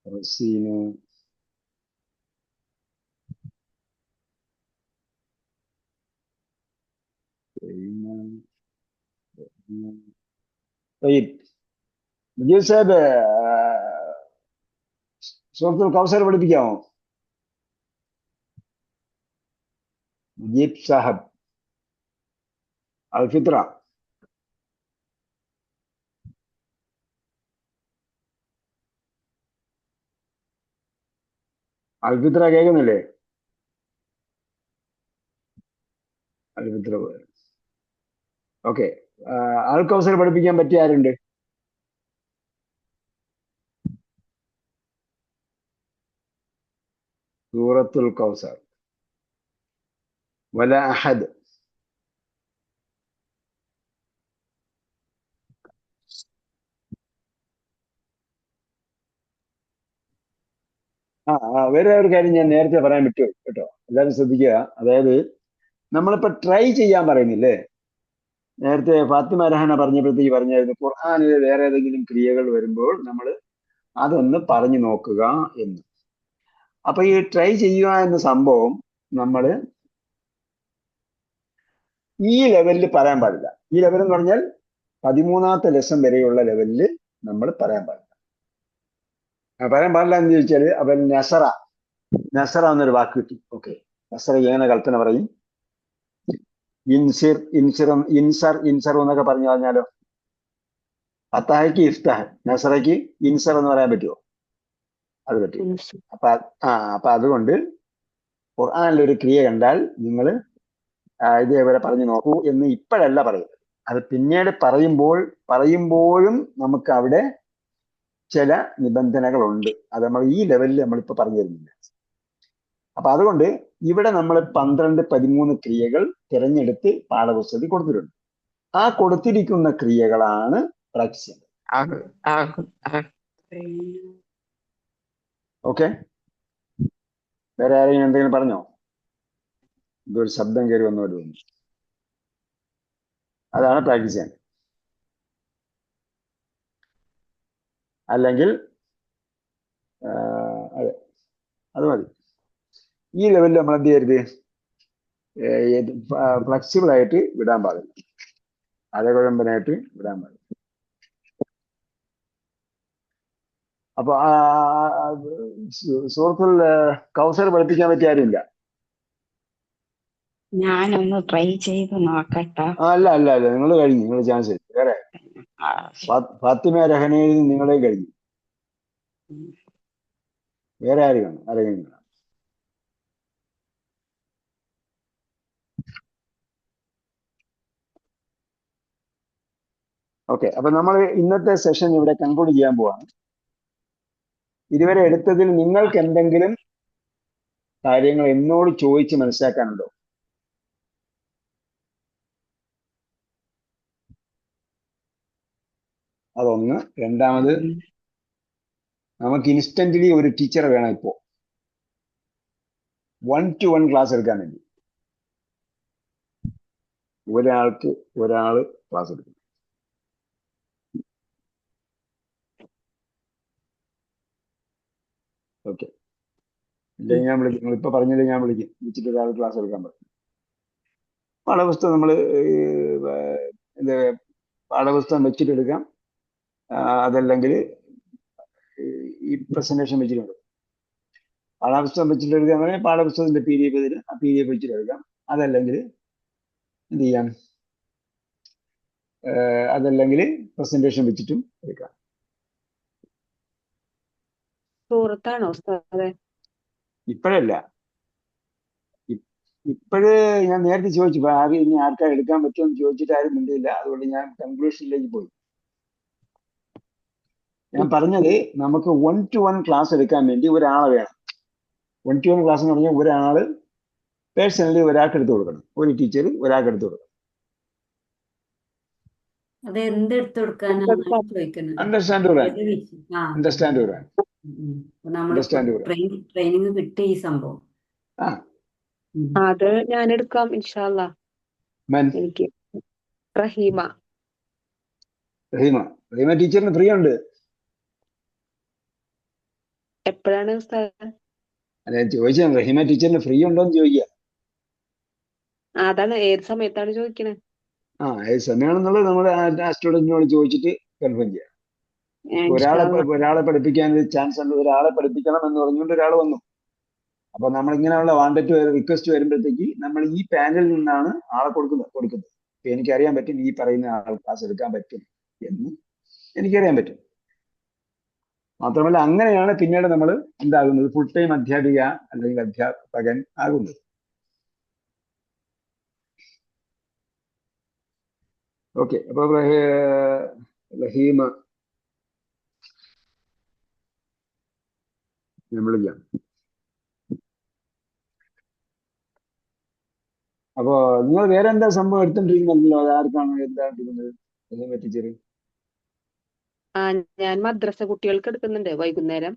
റസീന, മുജീബ് സാഹിബ് സൂറത്തുൽ കൗസർ പഠിപ്പിക്കാമോ? മുജീബ് സാഹബ് അൽഫിത്ര. അൽഫിത്ര കേൾക്കുന്നില്ലേ? അൽഫിത്ര ഓക്കെ. അൽ കൗസർ പഠിപ്പിക്കാൻ പറ്റിയ ആരുണ്ട്? സൂറത്തുൽ കൗസർ. വല അഹദ്. വേറെ ഒരു കാര്യം ഞാൻ നേരത്തെ പറയാൻ വിട്ടു കേട്ടോ, എല്ലാവരും ശ്രദ്ധിക്കുക. അതായത് നമ്മളിപ്പോ ട്രൈ ചെയ്യാൻ പറയുന്നില്ലേ? നേരത്തെ ഫാത്തിമ രഹന പറഞ്ഞപ്പോഴത്തേക്ക് പറഞ്ഞായിരുന്നു ഖുർആനിലെ വേറെ ഏതെങ്കിലും ക്രിയകൾ വരുമ്പോൾ നമ്മൾ അതൊന്ന് പറഞ്ഞു നോക്കുക എന്ന്. അപ്പൊ ഈ ട്രൈ ചെയ്യുക എന്ന സംഭവം നമ്മൾ ഈ ലെവലിൽ പറയാൻ പാടില്ല. ഈ ലെവൽ എന്ന് പറഞ്ഞാൽ 13ാമത്തെ ലെസൺ വരെയുള്ള ലെവലിൽ നമ്മൾ പറയാൻ പാടില്ല. പറയാൻ പാടില്ല എന്ന് ചോദിച്ചാല് അപ്പൊ നസറ എന്നൊരു വാക്ക് കിട്ടി. ഓക്കെ, നസറ എങ്ങനെ കൽപ്പന പറയും? ഇൻസിർ എന്നൊക്കെ പറഞ്ഞു പറഞ്ഞാലോ? ഫത്താഹയ്ക്ക് ഇഫ്താഹ്, നസറയ്ക്ക് ഇൻസർ എന്ന് പറയാൻ പറ്റുമോ? അത് പറ്റില്ല. അപ്പൊ അതുകൊണ്ട് ഖുർആനിലൊരു ക്രിയ കണ്ടാൽ നിങ്ങൾ ഇതേപോലെ പറഞ്ഞു നോക്കൂ എന്ന് ഇപ്പോഴല്ല പറയുന്നത്. അത് പിന്നീട് പറയുമ്പോഴും നമുക്ക് അവിടെ ചില നിബന്ധനകളുണ്ട്. അത് നമ്മൾ ഈ ലെവലിൽ നമ്മളിപ്പോ പറഞ്ഞു തരുന്നില്ല. അപ്പൊ അതുകൊണ്ട് ഇവിടെ നമ്മൾ 12-13 ക്രിയകൾ തിരഞ്ഞെടുത്ത് പാഠപുസ്തകത്തിൽ കൊടുത്തിട്ടുണ്ട്. ആ കൊടുത്തിരിക്കുന്ന ക്രിയകളാണ് പ്രാക്ടീസ് ചെയ്യുന്നത്. ഓക്കെ, വേറെ ആരെങ്കിലും എന്തെങ്കിലും പറഞ്ഞോ? ഇതൊരു ശബ്ദം കയറി വന്നോട്ട് തോന്നി. അതാണ് പ്രാക്ടീസ് ചെയ്യാൻ. അല്ലെങ്കിൽ അതെ, അത് മതി. ഈ ലെവലിൽ നമ്മൾ എന്ത് ചെയ്യരുത്? ഫ്ലെക്സിബിൾ ആയിട്ട് വിടാൻ പാടില്ല, അരകുഴമ്പനായിട്ട് വിടാൻ പാടില്ല. അപ്പൊ സുഹൃത്തുൽ കൗസർ പഠിപ്പിക്കാൻ പറ്റിയ ആരുമില്ല? ഞാനൊന്ന് ട്രൈ ചെയ്ത് നോക്കട്ടെ. അല്ല നിങ്ങൾ കഴിഞ്ഞു, നിങ്ങൾ ചാൻസ് വേറെ. ഫാത്തിമ രഹനയിൽ നിങ്ങളെ കഴിഞ്ഞു. വേറെ ആര് കാണും? ആരെങ്കിലും കാണാം? ഓക്കെ, അപ്പൊ നമ്മൾ ഇന്നത്തെ സെഷൻ ഇവിടെ കൺക്ലൂഡ് ചെയ്യാൻ പോവാണ്. ഇതുവരെ എടുത്തതിൽ നിങ്ങൾക്ക് എന്തെങ്കിലും കാര്യങ്ങൾ എന്നോട് ചോദിച്ച് മനസ്സിലാക്കാനുണ്ടോ? അതൊന്ന്. രണ്ടാമത്, നമുക്ക് ഇൻസ്റ്റന്റ്ലി ഒരു ടീച്ചർ വേണം ഇപ്പോ, 1-to-1 ക്ലാസ് എടുക്കാൻ വേണ്ടി. ഒരാൾക്ക് ഒരാള് ക്ലാസ് എടുക്കും. ഓക്കെ, ഇല്ലെങ്കിൽ ഞാൻ വിളിക്കും. നിങ്ങൾ ഇപ്പൊ പറഞ്ഞില്ലെങ്കിൽ ഞാൻ വിളിച്ചിട്ട് ഒരാൾ ക്ലാസ് എടുക്കാൻ പറ്റും. പാഠപുസ്തകം നമ്മൾ പാഠപുസ്തകം വെച്ചിട്ട് എടുക്കാം. അതല്ലെങ്കിൽ ഈ പ്രസന്റേഷൻ വെച്ചിട്ടുണ്ട്. പാഠപുസ്തകം വെച്ചിട്ട് എടുക്കാൻ പാഠപുസ്തകത്തിന്റെ PDF ഇതിന് ആ PDF വെച്ചിട്ട് എടുക്കാം. അതല്ലെങ്കിൽ എന്ത് ചെയ്യാം? അതല്ലെങ്കിൽ പ്രസന്റേഷൻ വെച്ചിട്ടും എടുക്കാം. സൂറത്താണോ ഉസ്താദേ? ഇപ്പോഴല്ല, ഇപ്പോഴ് ഞാൻ നേരത്തെ ചോദിച്ചു ആദ്യം ഇനി ആർക്കാ എടുക്കാൻ പറ്റുമെന്ന് ചോദിച്ചിട്ട് ആരും മിണ്ടിയില്ല. അതുകൊണ്ട് ഞാൻ കൺക്ലൂഷനിലേക്ക് പോയി. ഞാൻ പറഞ്ഞത് നമുക്ക് 1-to-1 ക്ലാസ് എടുക്കാൻ വേണ്ടി ഒരാളെ വേണം. 1-to-1 ക്ലാസ് എന്ന് പറഞ്ഞാൽ ഒരാള് പേഴ്സണലി ഒരാൾക്ക് എടുത്തു കൊടുക്കണം. ഒരു ടീച്ചർ ഒരാൾക്ക് എടുത്തു കൊടുക്കണം. അത് എന്തെടുത്ത് കൊടുക്കാനാണ് ചോദിക്കുന്നത്? അണ്ടർസ്റ്റാൻഡ് പറയാൻ, ഏത് വിഷയം? അണ്ടർസ്റ്റാൻഡ് പറയാൻ, നമ്മളിപ്പോ ട്രെയിനിങ് കിട്ടി ഈ സംഭവം. അത് ഞാൻ എടുക്കാം ഇൻഷാ അല്ലാ. എനിക്ക് റഹീമ ടീച്ചറിന് ഫ്രീ ഉണ്ട്. എപ്പോഴാണ് ഉസ്താദ്? അതെ, ചോദിച്ചാൽ റഹീമ ടീച്ചറിന് ഫ്രീ ഉണ്ടോ എന്ന് ചോദിക്കുക. അതാണ് ഏത് സമയത്താണ് ചോദിക്കണേ? ഏത് സമയമാണെന്നുള്ളത് നമ്മൾ ആ സ്റ്റുഡന്റിനോട് ചോദിച്ചിട്ട് കൺഫേം ചെയ്യാം. ഒരാളെ പഠിപ്പിക്കാൻ ചാൻസ് ഉണ്ട്, ഒരാളെ പഠിപ്പിക്കണം എന്ന് പറഞ്ഞുകൊണ്ട് ഒരാൾ വന്നു. അപ്പൊ നമ്മൾ ഇങ്ങനെയുള്ള വാണ്ടറ്റ് റിക്വസ്റ്റ് വരുമ്പോഴത്തേക്ക് നമ്മൾ ഈ പാനലിൽ നിന്നാണ് ആളെ കൊടുക്കുന്നത്. അപ്പൊ എനിക്കറിയാൻ പറ്റും ഈ പറയുന്ന ആൾ ക്ലാസ് എടുക്കാൻ പറ്റും എന്ന് എനിക്കറിയാൻ പറ്റും. മാത്രമല്ല അങ്ങനെയാണ് പിന്നീട് നമ്മൾ എന്താകുന്നത്? ഫുൾ ടൈം അധ്യാപിക അല്ലെങ്കിൽ അധ്യാപകൻ ആകുന്നത്. ഓക്കെ, അപ്പൊ റഹീമ ഞാൻ വിളിക്കാം. അപ്പൊ നിങ്ങൾ വേറെ എന്താ സംഭവം എടുത്തോണ്ടിരിക്കുന്നല്ലോ? അത് ആർക്കാണ് എന്താണ് എടുക്കുന്നത്? ടീച്ചർ ഞാൻ മദ്രസ കുട്ടികൾക്ക് എടുക്കുന്നുണ്ട് വൈകുന്നേരം.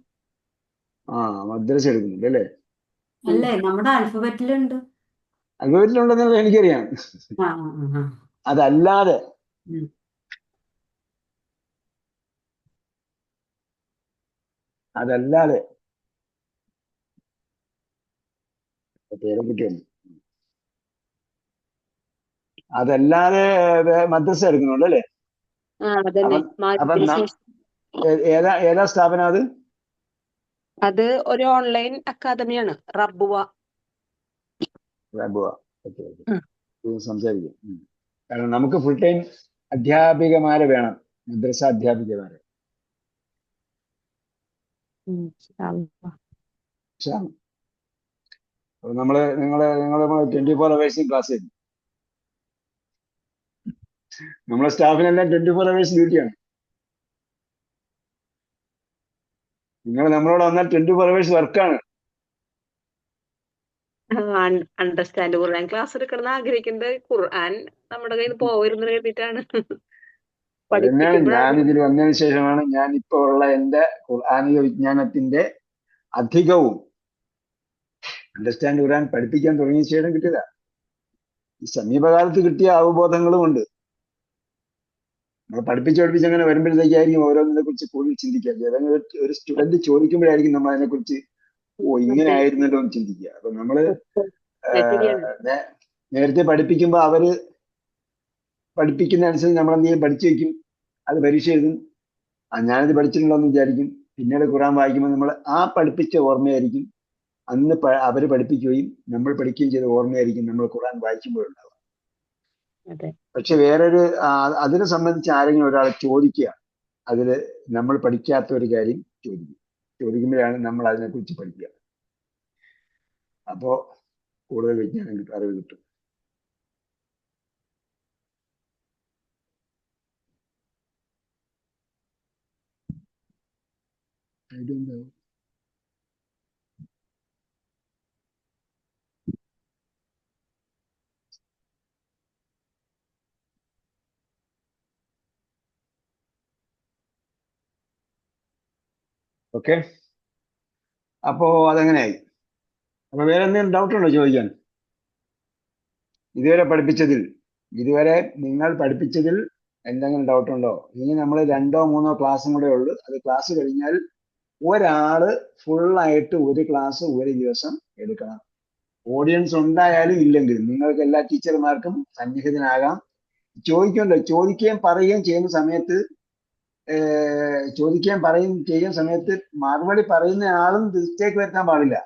മദ്രസ എടുക്കുന്നുണ്ട് അല്ലേ? അല്ലേ, നമ്മുടെ ആൽഫബറ്റിലുണ്ട്. അൽഫബറ്റിലുണ്ടെന്ന് എനിക്കറിയാം. അതല്ലാതെ പേരെക്കുട്ടിയുണ്ട്. അതല്ലാതെ മദ്രസ എടുക്കുന്നുണ്ട് അല്ലേ? അപ്പൊ ഏതാ സ്ഥാപനം അത്? അത് ഒരു ഓൺലൈൻ അക്കാദമിയാണ്, റബ്ബുവ. റബുവ. ഓക്കെ ഓക്കെ, സംസാരിക്കാം. കാരണം നമുക്ക് ഫുൾ ടൈം അധ്യാപികമാരെ വേണം, മദ്രസ അധ്യാപികമാരെ. അപ്പൊ നിങ്ങള് 24 hours ക്ലാസ് ചെയ്യും. നമ്മളെ സ്റ്റാഫിനെല്ലാം 24 hours ഡ്യൂട്ടിയാണ്. നിങ്ങൾ നമ്മളോട് വന്നാൽ 24 hours വർക്കാണ്. അണ്ടർസ്റ്റാൻഡ് ഖുർആൻ ക്ലാസ് എടുക്കണം ആഗ്രഹിക്കുന്നത്, ഖുർആൻ നമ്മുടെ കയ്യിൽ നിന്ന് പോവരുന്ന് കരുതിയിട്ടാണ്. തന്നെയാണ് ഞാൻ പഠിപ്പിക്കുമ്പോഴാണ് ഇതിൽ വന്നതിന് ശേഷമാണ് ഞാൻ ഇപ്പോൾ ഉള്ള എന്റെ ഖുർആനിക വിജ്ഞാനത്തിന്റെ അധികവും അണ്ടർസ്റ്റാൻഡ് ഖുർആൻ പഠിപ്പിക്കാൻ തുടങ്ങിയ ശേഷം കിട്ടിയതാ. ഈ സമീപകാലത്ത് കിട്ടിയ അവബോധങ്ങളും ഉണ്ട്. നമ്മൾ പഠിപ്പിച്ച് അങ്ങനെ വരുമ്പോഴത്തേക്കായിരിക്കും ഓരോന്നിനെ കുറിച്ച് കൂടുതൽ ചിന്തിക്കുക. ഏതെങ്കിലും ഒരു സ്റ്റുഡന്റ് ചോദിക്കുമ്പോഴായിരിക്കും നമ്മൾ അതിനെ കുറിച്ച് ഇങ്ങനെ ആയിരുന്നല്ലോ എന്ന് ചിന്തിക്കുക. അപ്പൊ നമ്മള് നേരത്തെ പഠിപ്പിക്കുമ്പോ അവര് പഠിപ്പിക്കുന്ന അനുസരിച്ച് നമ്മൾ എന്ത് ചെയ്യും, പഠിച്ചു വെക്കും, അത് പരീക്ഷ എഴുതും. ഞാനിത് പഠിച്ചിട്ടുണ്ടോ എന്ന് വിചാരിക്കും. പിന്നീട് ഖുർആൻ വായിക്കുമ്പോൾ നമ്മൾ ആ പഠിപ്പിച്ച ഓർമ്മയായിരിക്കും അന്ന് അവര് പഠിപ്പിക്കുകയും നമ്മൾ പഠിക്കുകയും ചെയ്ത ഓർമ്മയായിരിക്കും നമ്മൾ ഖുർആൻ വായിക്കുമ്പോഴുണ്ടാവുക. പക്ഷെ വേറൊരു അതിനെ സംബന്ധിച്ച് ആരെങ്കിലും ഒരാൾ ചോദിക്കുക, അതില് നമ്മൾ പഠിക്കാത്ത ഒരു കാര്യം ചോദിക്കുമ്പോഴാണ് നമ്മൾ അതിനെക്കുറിച്ച് പഠിക്കുക. അപ്പോ കൂടുതൽ വിജ്ഞാനം കിട്ടും, അറിവ് കിട്ടും. ഓക്കെ, അപ്പോ അതെങ്ങനെയായി. അപ്പൊ വേറെ എന്തെങ്കിലും ഡൗട്ട് ഉണ്ടോ ചോദിക്കാൻ? ഇതുവരെ നിങ്ങൾ പഠിപ്പിച്ചതിൽ എന്തെങ്കിലും ഡൗട്ട് ഉണ്ടോ? ഇനി നമ്മൾ 2 or 3 ക്ലാസ്സും കൂടെ ഉള്ളു. അത് ക്ലാസ് കഴിഞ്ഞാൽ ഒരാള് ഫുള്ളായിട്ട് ഒരു ക്ലാസ് ഒരു ദിവസം എടുക്കണം. ഓഡിയൻസ് ഉണ്ടായാലും ഇല്ലെങ്കിലും നിങ്ങൾക്ക് എല്ലാ ടീച്ചർമാർക്കും സന്നിഹിതനാകാം. ചോദിക്കുകയും പറയുകയും ചെയ്യുന്ന സമയത്ത് മറുപടി പറയുന്ന ആളും മിസ്റ്റേക്ക് വരുത്താൻ പാടില്ല.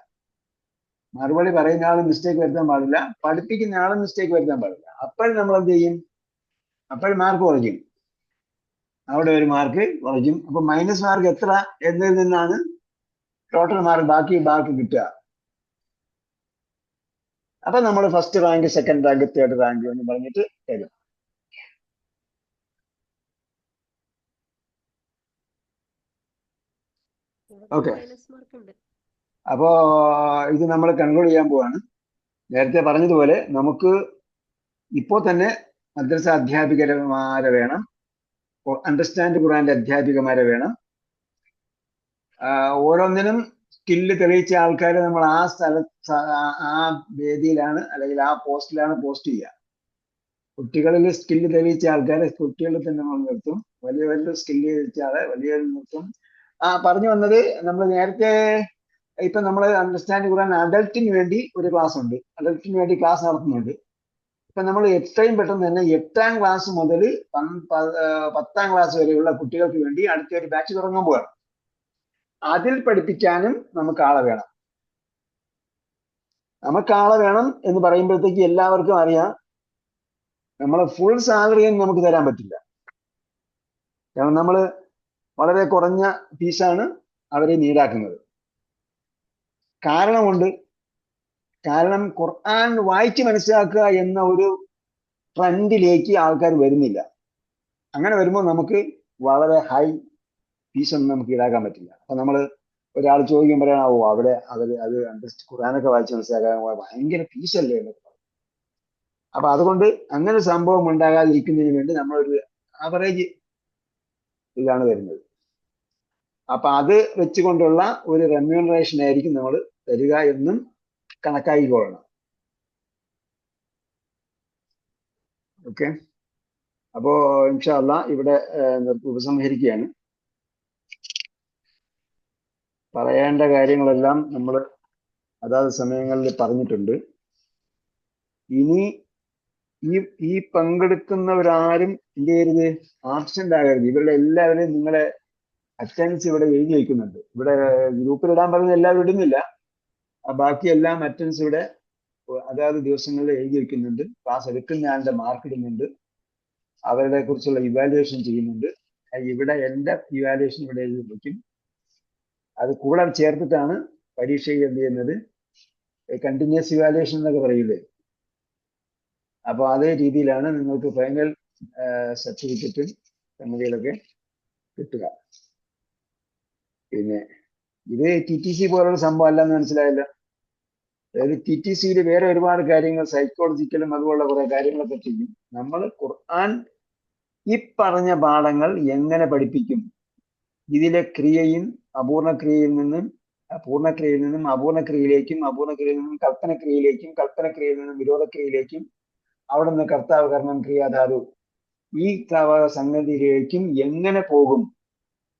പഠിപ്പിക്കുന്ന ആളും മിസ്റ്റേക്ക് വരുത്താൻ പാടില്ല. അപ്പോൾ നമ്മൾ എന്ത് ചെയ്യും? അപ്പോൾ മാർക്ക് കുറയ്ക്കും. അവിടെ ഒരു മാർക്ക് കുറയ്ക്കും. അപ്പൊ മൈനസ് മാർക്ക് എത്ര എന്നതിൽ നിന്നാണ് ടോട്ടൽ മാർക്ക് ബാക്കി കിട്ടുക. അപ്പൊ നമ്മൾ first rank, second rank, third rank എന്ന് പറഞ്ഞിട്ട് തരും. ഓക്കെ, അപ്പോ ഇത് നമ്മൾ കൺക്ലൂഡ് ചെയ്യാൻ പോവാണ്. നേരത്തെ പറഞ്ഞതുപോലെ നമുക്ക് ഇപ്പോ തന്നെ മദ്രസ അധ്യാപികമാരെ വേണം, അണ്ടർസ്റ്റാൻഡ് ഖുർആന്റെ അധ്യാപികമാരെ വേണം. ഓരോന്നിനും സ്കില്ല് തെളിയിച്ച ആൾക്കാരെ നമ്മൾ ആ വേദിയിലാണ് അല്ലെങ്കിൽ ആ പോസ്റ്റിലാണ് പോസ്റ്റ് ചെയ്യുക. കുട്ടികളിൽ സ്കില്ല് തെളിയിച്ച ആൾക്കാരെ കുട്ടികളിൽ തന്നെ നമ്മൾ നിർത്തും. വലിയ സ്കില്ല് തെളിയിച്ച ആളെ വലിയ നിർത്തും. പറഞ്ഞു വന്നത്, നമ്മൾ നേരത്തെ ഇപ്പൊ നമ്മൾ അണ്ടർസ്റ്റാൻഡ് ഖുർആൻ അഡൽട്ടിന് വേണ്ടി ഒരു ക്ലാസ് ഉണ്ട്, അഡൽട്ടിന് വേണ്ടി ക്ലാസ് നടത്തുന്നുണ്ട്. ഇപ്പൊ നമ്മൾ എത്രയും പെട്ടെന്ന് തന്നെ 8ാം ക്ലാസ് മുതൽ 10ാം ക്ലാസ് വരെയുള്ള കുട്ടികൾക്ക് വേണ്ടി അടുത്തൊരു ബാച്ച് തുടങ്ങാൻ പോവാണ്. അതിൽ പഠിപ്പിക്കാനും നമുക്ക് ആളെ വേണം എന്ന് പറയുമ്പോഴത്തേക്ക് എല്ലാവർക്കും അറിയാം, നമ്മളെ ഫുൾ സാലറിയും നമുക്ക് തരാൻ പറ്റില്ല. കാരണം നമ്മൾ വളരെ കുറഞ്ഞ ഫീസാണ് അവരെ ഈടാക്കുന്നത്. കാരണം ഖുർആൻ വായിച്ച് മനസ്സിലാക്കുക എന്ന ഒരു ട്രെൻഡിലേക്ക് ആൾക്കാർ വരുന്നില്ല. അങ്ങനെ വരുമ്പോൾ നമുക്ക് വളരെ ഹൈ ഫീസൊന്നും നമുക്ക് ഈടാക്കാൻ പറ്റില്ല. അപ്പൊ നമ്മൾ ഒരാൾ ചോദിക്കുമ്പോഴാണ് അവിടെ അത് ഖുർആനൊക്കെ വായിച്ച് മനസ്സിലാക്കാൻ ഭയങ്കര ഫീസല്ലേ എന്നൊക്കെ പറയും. അപ്പൊ അതുകൊണ്ട് അങ്ങനെ സംഭവം ഉണ്ടാകാതിരിക്കുന്നതിന് വേണ്ടി നമ്മളൊരു ആവറേജ് ഇതാണ് വരുന്നത്. അപ്പൊ അത് വെച്ചുകൊണ്ടുള്ള ഒരു റെമ്യൂണറേഷൻ ആയിരിക്കും നമ്മൾ തരിക എന്നും കണക്കാക്കിക്കൊള്ളണം. ഓക്കെ, അപ്പോ ഇൻഷാ അല്ലാഹ് ഇവിടെ ഉപസംഹരിക്കുകയാണ്. പറയേണ്ട കാര്യങ്ങളെല്ലാം നമ്മൾ അതാത് സമയങ്ങളിൽ പറഞ്ഞിട്ടുണ്ട്. ഇനി ഈ പങ്കെടുക്കുന്നവരാരും എന്ത് ചെയ്യരുത്, ആബ്സെന്റ് ആകരുത്. ഇവരുടെ എല്ലാവരെയും നിങ്ങളെ അറ്റൻഡൻസ് ഇവിടെ എഴുതി വയ്ക്കുന്നുണ്ട്. ഇവിടെ ഗ്രൂപ്പിൽ ഇടാൻ പറഞ്ഞ എല്ലാവരും ഇടുന്നില്ല. ബാക്കി എല്ലാം അറ്റൻഡൻസ് ഇവിടെ അതാത് ദിവസങ്ങളിൽ എഴുതി വയ്ക്കുന്നുണ്ട്. ക്ലാസ് എടുക്കുന്ന ആളുടെ മാർക്ക് ഇടുന്നുണ്ട്. അവരുടെ കുറിച്ചുള്ള ഇവാലുവേഷൻ ചെയ്യുന്നുണ്ട്. ഇവിടെ എൻ്റെ ഇവാലുവേഷൻ ഇവിടെ എഴുതി വയ്ക്കും. അത് കൂടെ ചേർത്തിട്ടാണ് പരീക്ഷയ്ക്ക് എന്ത് ചെയ്യുന്നത്, കണ്ടിന്യൂസ് ഇവാലുവേഷൻ എന്നൊക്കെ പറയില്ലേ, അപ്പോൾ അതേ രീതിയിലാണ് നിങ്ങൾക്ക് ഫൈനൽ സർട്ടിഫിക്കറ്റും സംഗതികളൊക്കെ കിട്ടുക. പിന്നെ ഇത് TTC പോലുള്ള സംഭവം അല്ലെന്ന് മനസ്സിലായല്ലോ. അതായത് TTCയിൽ വേറെ ഒരുപാട് കാര്യങ്ങൾ സൈക്കോളജിക്കലും അതുപോലുള്ള കുറെ കാര്യങ്ങളൊക്കെ ചെയ്യും. നമ്മൾ ഖുർആൻ ഈ പറഞ്ഞ പാഠങ്ങൾ എങ്ങനെ പഠിപ്പിക്കും, ഇതിലെ ക്രിയയും അപൂർണക്രിയയിൽ നിന്നും പൂർണ്ണക്രിയയിൽ നിന്നും അപൂർണക്രിയയിലേക്കും, അപൂർണക്രിയയിൽ നിന്നും കൽപ്പനക്രിയയിലേക്കും, കൽപ്പനക്രിയയിൽ നിന്നും വിരോധക്രിയയിലേക്കും, അവിടെ നിന്ന് കർത്താവ് കർമ്മം ക്രിയാധാതു ഈ സംഗതിയിലേക്കും എങ്ങനെ പോകും,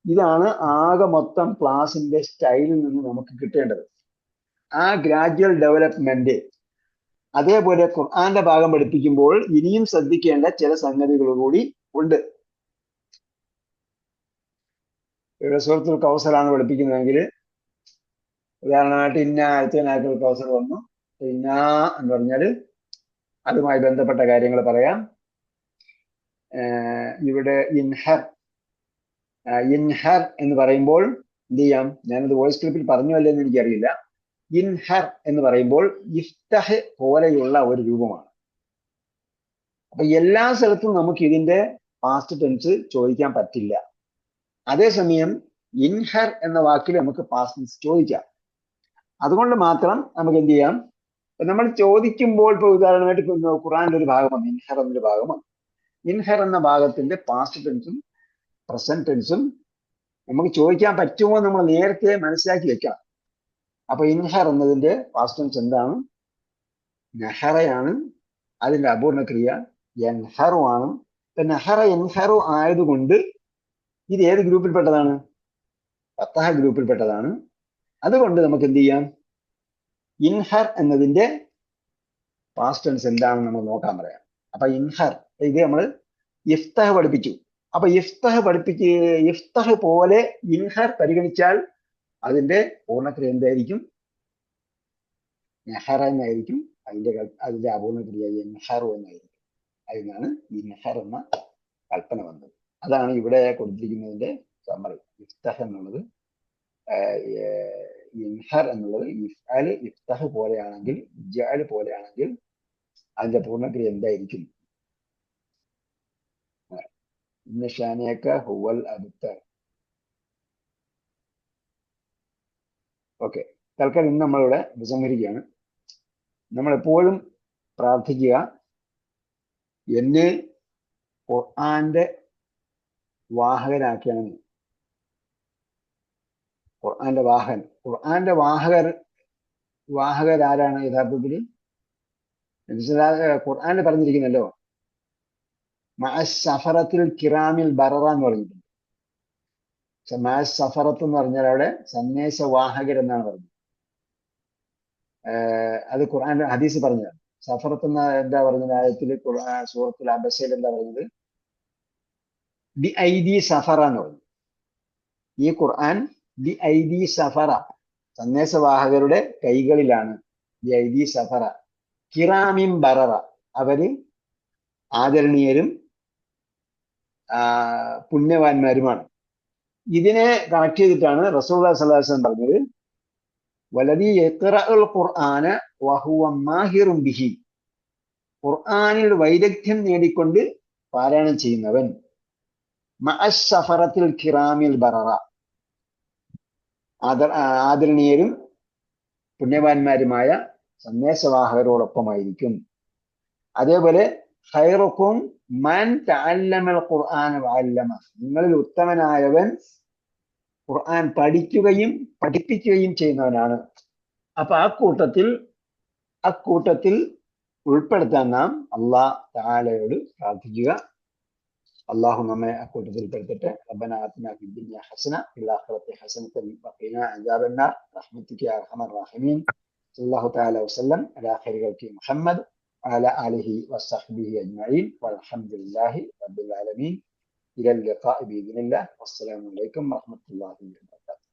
ഇതാണ് ആകെ മൊത്തം ക്ലാസിന്റെ സ്റ്റൈലിൽ നിന്ന് നമുക്ക് കിട്ടേണ്ടത്. ആ ഗ്രാജുവൽ ഡെവലപ്മെന്റ്. അതേപോലെ ഖുർആന്റെ ഭാഗം പഠിപ്പിക്കുമ്പോൾ ഇനിയും ശ്രദ്ധിക്കേണ്ട ചില സംഗതികൾ കൂടി ഉണ്ട്. സൂറത്തുൽ കൗസറാണ് പഠിപ്പിക്കുന്നതെങ്കിൽ ഉദാഹരണമായിട്ട് ഇന്ന ആയത്തുൽ കൗസർ വന്നു, ഇന്ന എന്ന് പറഞ്ഞാൽ അതുമായി ബന്ധപ്പെട്ട കാര്യങ്ങൾ പറയാം. ഇവിടെ ഇൻഹർ എന്ന് പറയുമ്പോൾ എന്ത് ചെയ്യാം, ഞാനത് വോയിസ് ക്ലിപ്പിൽ പറഞ്ഞല്ലോ എന്ന് എനിക്കറിയില്ല. ഇൻഹർ എന്ന് പറയുമ്പോൾ ഇഫ്തഹ് പോലെയുള്ള ഒരു രൂപമാണ്. അപ്പൊ എല്ലാ സ്ഥലത്തും നമുക്ക് ഇതിന്റെ പാസ്റ്റ് ടെൻസ് ചോദിക്കാൻ പറ്റില്ല. അതേസമയം ഇൻഹർ എന്ന വാക്കിൽ നമുക്ക് പാസ്റ്റ് ടെൻസ് ചോദിക്കാം. അതുകൊണ്ട് മാത്രം നമുക്ക് എന്ത് ചെയ്യാം, നമ്മൾ ചോദിക്കുമ്പോൾ ഇപ്പോൾ ഉദാഹരണമായിട്ട് ഖുർആനിലെ ഒരു ഭാഗമാണ് ഇൻഹർ എന്നൊരു ഭാഗമാണ്. ഇൻഹർ എന്ന ഭാഗത്തിന്റെ പാസ്റ്റ് ടെൻസും പ്രസന്റ് ടെൻസും നമുക്ക് ചോദിക്കാൻ പറ്റുമോ നമ്മൾ നേരത്തെ മനസ്സിലാക്കി വെക്കണം. അപ്പൊ ഇൻഹർ എന്നതിന്റെ പാസ്റ്റ് ടെൻസ് എന്താണ്? നഹറയാണ്. അതിന്റെ അപൂർണ ക്രിയ യൻഹറു ആണ്. ഇപ്പൊ നഹറ യൻഹറു ആയതുകൊണ്ട് ഇത് ഏത് ഗ്രൂപ്പിൽപ്പെട്ടതാണ്? ഫത്തഹ ഗ്രൂപ്പിൽപ്പെട്ടതാണ്. അതുകൊണ്ട് നമുക്ക് എന്ത് ചെയ്യാം, ഇൻഹർ എന്നതിന്റെ പാസ്റ്റ് ടെൻസ് എന്താണെന്ന് നമ്മൾ നോക്കാൻ പറയാം. അപ്പൊ ഇൻഹർ ഇത് നമ്മൾ ഇഫ്തഹ് പഠിപ്പിച്ചു. അപ്പൊ ഇഫ്തഹ് പോലെ ഇൻഹർ പരിഗണിച്ചാൽ അതിന്റെ പൂർണ്ണക്രിയ എന്തായിരിക്കും? നെഹറ എന്നായിരിക്കും. അതിന്റെ അപൂർണക്രിയ ഇൻഹറു എന്നായിരിക്കും. അതിനാണ് ഇൻഹർ എന്ന കൽപ്പന വന്നത്. അതാണ് ഇവിടെ കൊടുത്തിരിക്കുന്നതിന്റെ സമ്മറി. ഇഫ്തഹ് എന്നുള്ളത് ഇൻഹർ എന്നുള്ളത് ഇഫ്തഹ് പോലെയാണെങ്കിൽ, ഇജാല് പോലെയാണെങ്കിൽ അതിന്റെ പൂർണ്ണക്രിയ എന്തായിരിക്കും? ഇന്ന ഷാനിയക്ക ഹുവൽ അബ്തർ. ഓക്കെ, തൽക്കാലം ഇന്ന് നമ്മളിവിടെ ഉപസംഹരിക്കുകയാണ്. നമ്മളെപ്പോഴും പ്രാർത്ഥിക്കുക, എന്നെ ഖുർആന്റെ വാഹകനാക്കിയാണ്. ഖുർആന്റെ വാഹകരാരാണ് യഥാർത്ഥത്തിൽ? ഖുർആനിൽ പറഞ്ഞിരിക്കുന്നല്ലോ, മഅസ്സഫറത്തിൽ കിറാമിൽ ബററ എന്ന് പറഞ്ഞിട്ടുണ്ട്. മഅസ്സഫറത്ത് എന്ന് പറഞ്ഞാൽ അവിടെ സന്ദേശവാഹകർ എന്നാണ് പറഞ്ഞത്. അത് ഖുർആൻ ഹദീസ് പറഞ്ഞതാണ്. സഫറത്ത് എന്ന എന്താ പറഞ്ഞത്? ആയത്തിൽ സൂറത്തുൽ അബസയിൽ എന്താ പറഞ്ഞത്? ബി ഐദി സഫറ എന്ന് പറഞ്ഞു. ഈ ഖുർആൻ ബി ഐദി സഫറ, സന്ദേശവാഹകരുടെ കൈകളിലാണ്. ബി ഐദി സഫറ കിറാമിൻ ബററ, അവര് ആദരണീയരും പുണ്യവാന്മാരുമാണ്. ഇതിനെ കണക്ട് ചെയ്തിട്ടാണ് റസൂലുള്ളാഹി സ്വല്ലല്ലാഹു അലൈഹി വസല്ലം പറഞ്ഞത്, വലദീ യഖറഉൽ ഖുർആന വഹുവ മാഹിറുൻ ബിഹി, ഖുർആനിൽ വൈദഗ്ധ്യം നേടിക്കൊണ്ട് പാരായണം ചെയ്യുന്നവൻ, മഅസ്സഫറത്തിൽ കിറാമിൽ ബററ, ആദരണീയരും പുണ്യവാന്മാരുമായ സന്ദേശവാഹകരോടൊപ്പമായിരിക്കും. അതേപോലെ ഖൈറുക്കും മൻ തഅല്ലമൽ ഖുർആന വഅല്ലമ, നിങ്ങളിൽ ഉത്തമനായവൻ ഖുർആൻ പഠിക്കുകയും പഠിപ്പിക്കുകയും ചെയ്യുന്നവനാണ്. അപ്പൊ അക്കൂട്ടത്തിൽ ഉൾപ്പെടുത്താൻ നാം അല്ലാഹു തആലയോട് പ്രാർത്ഥിക്കുക. അള്ളാഹു നമ്മെ അക്കൂട്ടത്തിൽ പെടുത്തട്ടെ. റബ്ബനാ ആതിനാ ഫിദ്ദുനിയ ഹസന വഫിൽ ആഖിറതി ഹസനതൻ വഖിനാ അദാബന്നാർ റഹ്മതിക യാ അർഹമർ റഹീമീൻ. സല്ലല്ലാഹു തആല വസല്ലം അലാ ഖൈരി ഖൽഖി മുഹമ്മദ് വഅലാ ആലിഹി വസ്സഹ്ബിഹി അജ്മഈൻ വൽഹംദുലില്ലാഹി റബ്ബിൽ ആലമീൻ. إلى اللقاء بإذن الله. والسلام عليكم ورحمة الله وبركاته.